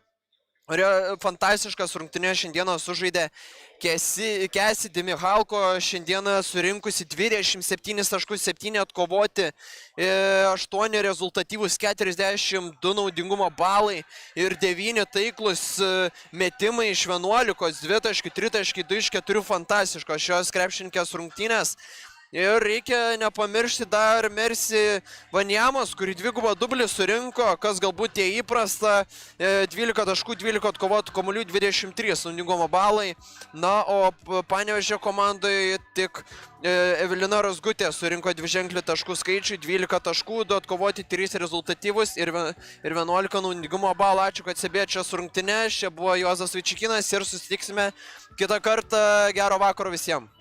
Fantastiškas rungtynes šiandieną sužaidė Cassidy Michalko, šiandieną surinkusi 27,7 atkovoti, 8 rezultatyvus 42 naudingumo balai ir 9 taiklus metimai iš 11, 2 taškai, 3 taškai, 2 iš 4 fantastiškos šios krepšininkės rungtynės. Ir reikia nepamiršti dar Mercy Vanjamos, kuri dvigubą dublį surinko, kas galbūt tie įprasta, 12 taškų, 12 atkovotų kamuolių, 23 naudingumo balai. Na, o Panevėžio komandoje tik Evelina Razgutė surinko dviženklį taškų skaičių, 12 taškų, 2 atkovoti, 3 rezultatyvus ir 11 naudingumo balų. Ačiū, kad stebėjote šias rungtynes. Čia buvo Juozas Vaičikinas ir susitiksime kitą kartą. Gero vakaro visiems.